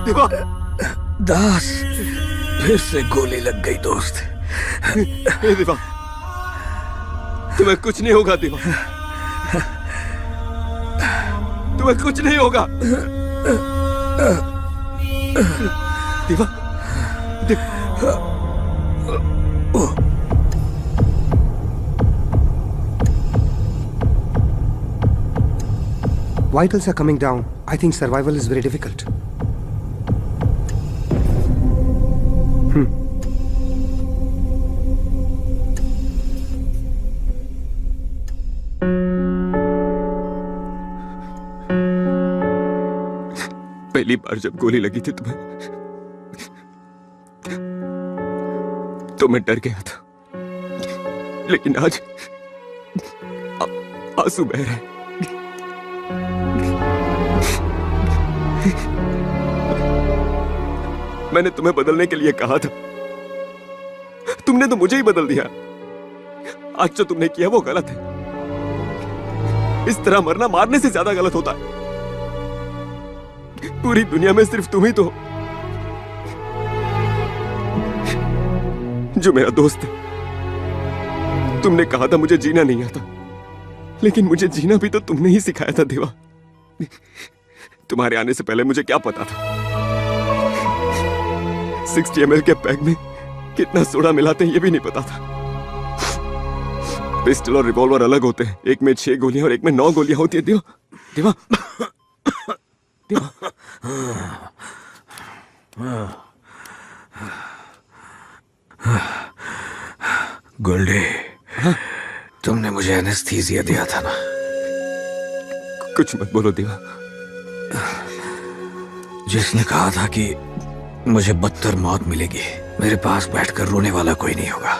देवा,
दास, फिर से गोली लग गई दोस्त।
देवा, तुम्हें कुछ नहीं होगा देवा, तुम्हें कुछ नहीं होगा। देवा,
Vitals are coming down. I think survival is very difficult.
पहली बार जब गोली लगी थी तुम्हें तो मैं डर गया था, लेकिन आज आंसू बह रहे हैं। मैंने तुम्हें बदलने के लिए कहा था, तुमने तो मुझे ही बदल दिया। आज जो तुमने किया वो गलत है। इस तरह मरना मारने से ज्यादा गलत होता है। पूरी दुनिया में सिर्फ तुम ही तो जो मेरा दोस्त है। तुमने कहा था मुझे जीना नहीं आता, लेकिन मुझे जीना भी तो तुमने ही सिखाया था देवा। तुम्हारे आने से पहले मुझे क्या पता था 60 ml के पैक में कितना सोडा मिलाते हैं ये भी नहीं पता था। पिस्टल और रिवॉल्वर अलग होते हैं, एक में 6 गोलियां और एक में 9 गोलियां होती है। देवा देवा देवा
गोल्डी, तुमने मुझे एनेस्थीसिया दिया था ना?
कुछ मत बोलो देवा।
जिसने कहा था कि मुझे बदतर मौत मिलेगी, मेरे पास बैठकर रोने वाला कोई नहीं होगा,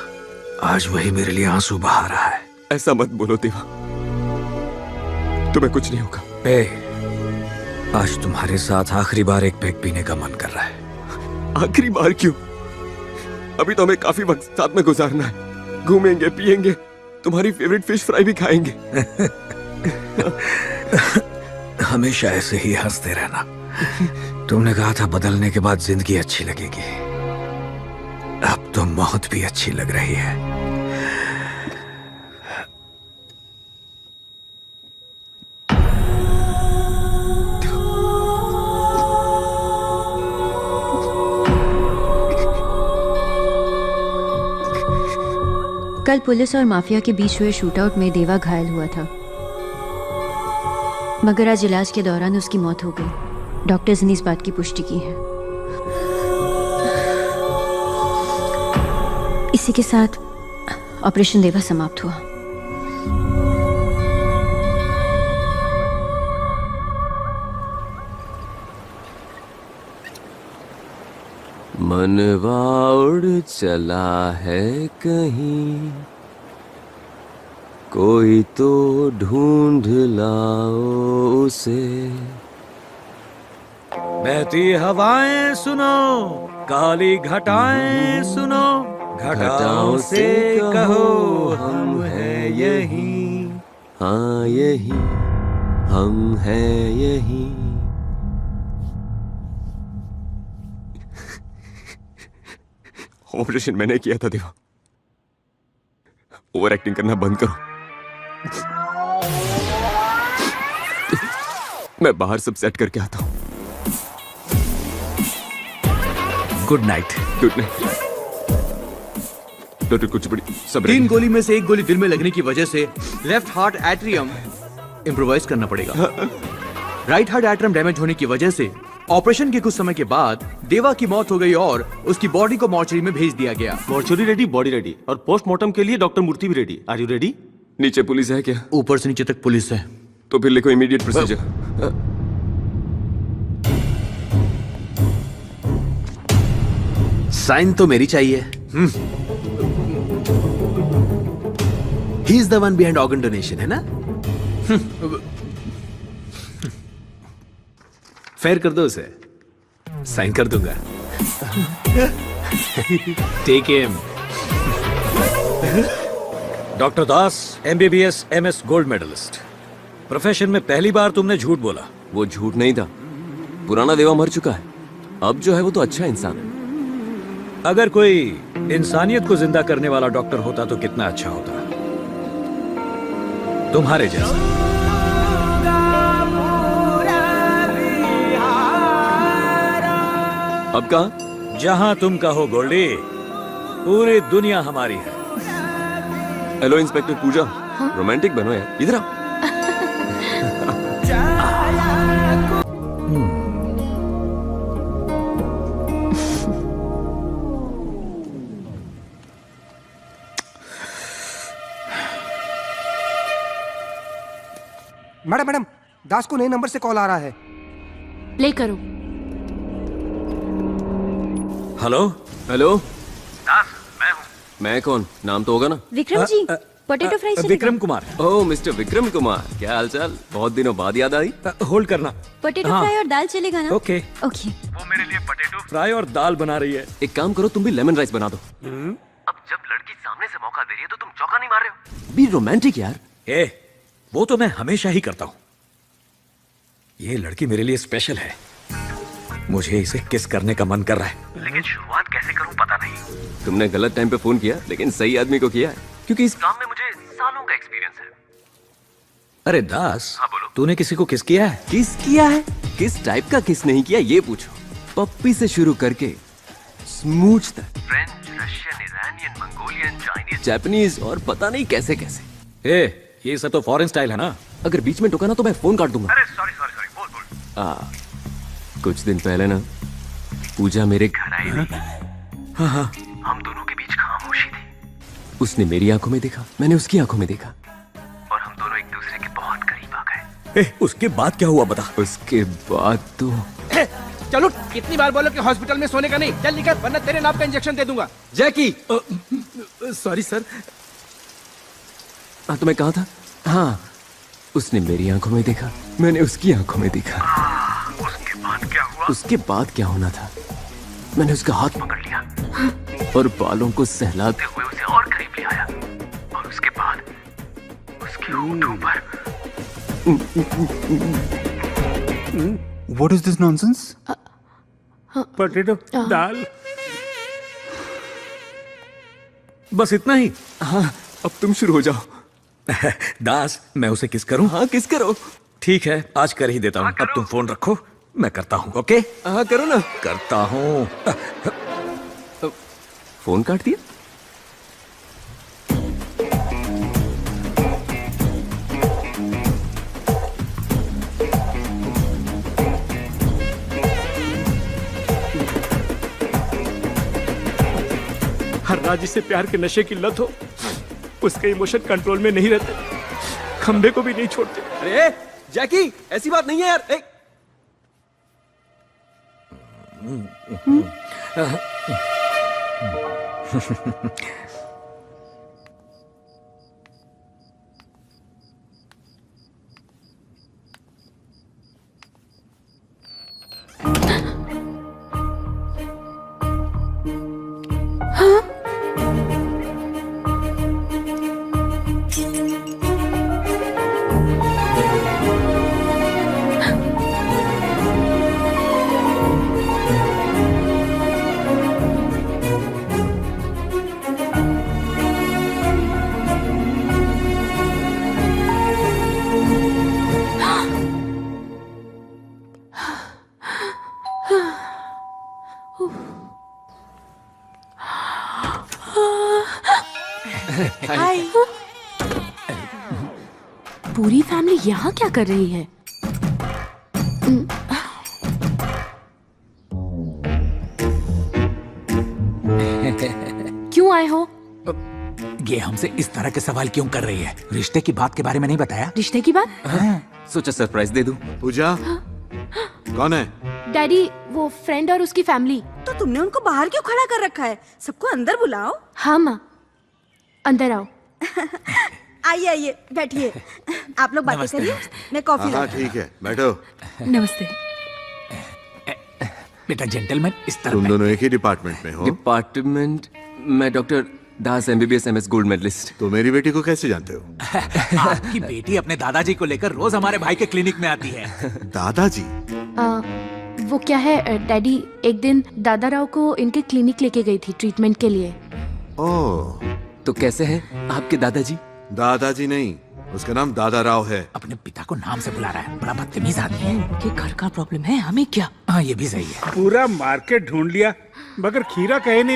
आज वही मेरे लिए आंसू बहा रहा है।
ऐसा मत बोलो देवा, तुम्हें कुछ नहीं होगा।
आज तुम्हारे साथ आखिरी बार एक पैक पीने का मन कर रहा है।
आखिरी बार क्यों? अभी तो हमें काफी वक्त साथ में गुजारना है। घूमेंगे, पिएंगे, तुम्हारी फेवरेट फिश फ्राई भी खाएंगे।
हमेशा ऐसे ही हंसते रहना। तुमने कहा था बदलने के बाद जिंदगी अच्छी लगेगी, अब तो मौत भी अच्छी लग रही है।
कल पुलिस और माफिया के बीच हुए शूटआउट में देवा घायल हुआ था, मगर आज इलाज के दौरान उसकी मौत हो गई। डॉक्टर्स ने इस बात की पुष्टि की है। इसी के साथ ऑपरेशन देवा समाप्त हुआ।
मनवा उड़ चला है कहीं, कोई तो ढूंढ लाओ उसे।
बहती हवाएं सुनो, काली घटाएं सुनो, घटाओं से कहो हम हैं यहीं।
हाँ यहीं हम हैं यहीं। ऑपरेशन मैंने किया था देवा, ओवर एक्टिंग करना बंद करो। मैं बाहर सब सेट करके आता हूं।
Good night.
Good night doctor. कुछ बड़ी सब
3 गोली में से 1 गोली दिल में लगने की वजह से लेफ्ट हार्ट एट्रियम इम्प्रोवाइज करना पड़ेगा। राइट हार्ट एट्रियम डैमेज होने की वजह से ऑपरेशन के कुछ समय के बाद देवा की मौत हो गई और उसकी बॉडी को मॉर्चरी में भेज दिया गया।
मॉर्चरी रेडी, बॉडी रेडी, और पोस्टमार्टम के लिए डॉक्टर मूर्ति भी रेडी। Are you ready?
नीचे पुलिस है क्या?
ऊपर से नीचे तक पुलिस है।
तो फिर लिखो इमीडिएट प्रोसीजर।
साइन तो मेरी चाहिए। He is the one behind organ donation, है ना? फेयर कर दो उसे, साइन कर दूंगा। Take him.
Doctor Das, MBBS MS gold medallist. Profession में पहली बार तुमने झूठ बोला।
वो झूठ नहीं था, पुराना देवा मर चुका है, अब जो है वो तो अच्छा इंसान है।
अगर कोई इंसानियत को जिंदा करने वाला डॉक्टर होता तो कितना अच्छा होता, तुम्हारे जैसा।
अब कहा?
जहां तुम कहो गोल्डी, पूरी दुनिया हमारी है।
हेलो इंस्पेक्टर पूजा, रोमांटिक बनो यार, इधर आओ।
मैडम मैडम, दास को नए नंबर से कॉल आ रहा है।
प्ले करो।
हेलो
हेलो
दास, मैं हूँ।
मैं कौन? नाम तो होगा ना?
विक्रम जी, पोटैटो फ्राई चलेगा?
विक्रम कुमार।
ओह मिस्टर विक्रम कुमार, क्या हालचाल? बहुत दिनों बाद याद आई।
होल्ड करना।
पोटैटो
हाँ।
फ्राई और दाल चलेगा ना?
Okay
okay.
वो मेरे लिए पोटैटो
फ्राई और दाल बना रही है।
एक काम करो, तुम भी लेमन राइस बना दो।
अब जब लड़की सामने से मौका दे रही है तो तुम चौका नहीं मार रहे हो।
बी रोमांटिक यार।
वो तो मैं हमेशा ही करता हूँ। ये लड़की मेरे लिए स्पेशल है। मुझे इसे किस करने का मन कर रहा है,
लेकिन शुरुआत कैसे करूं पता नहीं।
तुमने गलत टाइम पे फोन किया, लेकिन सही आदमी को किया है, क्योंकि इस
काम में मुझे सालों का एक्सपीरियंस है।
अरे दास,
हाँ बोलो।
तूने किसी को किस किया है?
किस किया है? किस टाइप का किस नहीं किया ये पूछो। पप्पी से शुरू करके स्मूच तक,
French, Russian, Iranian, Mongolian, Chinese,
Japanese और पता नहीं कैसे कैसे।
ये सब तो फॉरेन स्टाइल है ना।
अगर बीच में टोका ना तो मैं फोन काट दूंगा।
अरे सॉरी सॉरी सॉरी, बोल बोल।
कुछ दिन पहले ना पूजा मेरे
घर आई थी।
हाँ।
हम दोनों के बीच खामोशी थी
उसने मेरी आंखों में देखा, मैंने उसकी आंखों में देखा,
और हम दोनों एक दूसरे के बहुत करीब आ गए।
उसके बाद क्या हुआ बता?
उसके बाद तो
चलो, कितनी बार बोलो कि हॉस्पिटल में सोने का नहीं। चल निकल, वरना तेरे नाम का इंजेक्शन दे दूंगा।
जैकी।
Sorry sir.
तो मैं कहा था। हाँ, उसने मेरी आंखों में देखा, मैंने उसकी आंखों में देखा।
उसके बाद क्या हुआ?
उसके बाद क्या होना था, मैंने उसका हाथ
पकड़ लिया
और बालों को सहलाते
हुए उसे और करीब ले आया, और उसके बाद उसके होठों पर।
What is this nonsense?
Potato दाल।
बस इतना ही?
हाँ, अब तुम शुरू हो जाओ।
दास, मैं उसे किस करूं?
हाँ, किस करो।
ठीक है, आज कर ही देता हूँ। अब तुम फोन रखो, मैं करता हूँ। ओके?
हाँ, करो ना।
करता हूँ।
फोन काट दिया।
हर राजी से प्यार के नशे की लत हो, उसके इमोशन कंट्रोल में नहीं रहते, खंबे को भी नहीं छोड़ते।
अरे जैकी, ऐसी बात नहीं है यार।
हाय। पूरी फैमिली यहाँ क्या कर रही है? क्यों आए हो?
ये हमसे इस तरह के सवाल क्यों कर रही है? रिश्ते की बात के बारे में नहीं बताया?
रिश्ते की बात?
सोचा सरप्राइज दे दूं।
पूजा कौन है?
डैडी, वो फ्रेंड और उसकी फैमिली।
तो तुमने उनको बाहर क्यों खड़ा कर रखा है? सबको अंदर बुलाओ।
हाँ माँ, अंदर आओ।
आइए आइए, बैठिए। आप लोग बातें करिए, मैं कॉफी
हाँ
लाती हूँ।
ठीक है, बैठो।
नमस्ते।
बेटा जेंटलमैन, इस तरह
तुम दोनों एक ही डिपार्टमेंट में हो?
डिपार्टमेंट? मैं doctor Das, MBBS MS gold medallist.
तो मेरी बेटी को कैसे जानते हो?
आपकी बेटी अपने दादाजी को लेकर रोज हमारे भाई के क्लिनिक में आती है।
दादाजी?
वो क्या है डैडी, एक दिन दादा राव को इनके क्लिनिक लेके गई थी ट्रीटमेंट के लिए।
ओह,
तो कैसे हैं आपके दादाजी?
दादाजी नहीं, उसका नाम दादा राव है।
अपने पिता को नाम से बुला रहा है, बड़ा बदतमीज आदमी है।
उनके घर का प्रॉब्लम है, हमें क्या?
हाँ, ये भी सही है।
पूरा मार्केट ढूंढ लिया, मगर खीरा कहे नहीं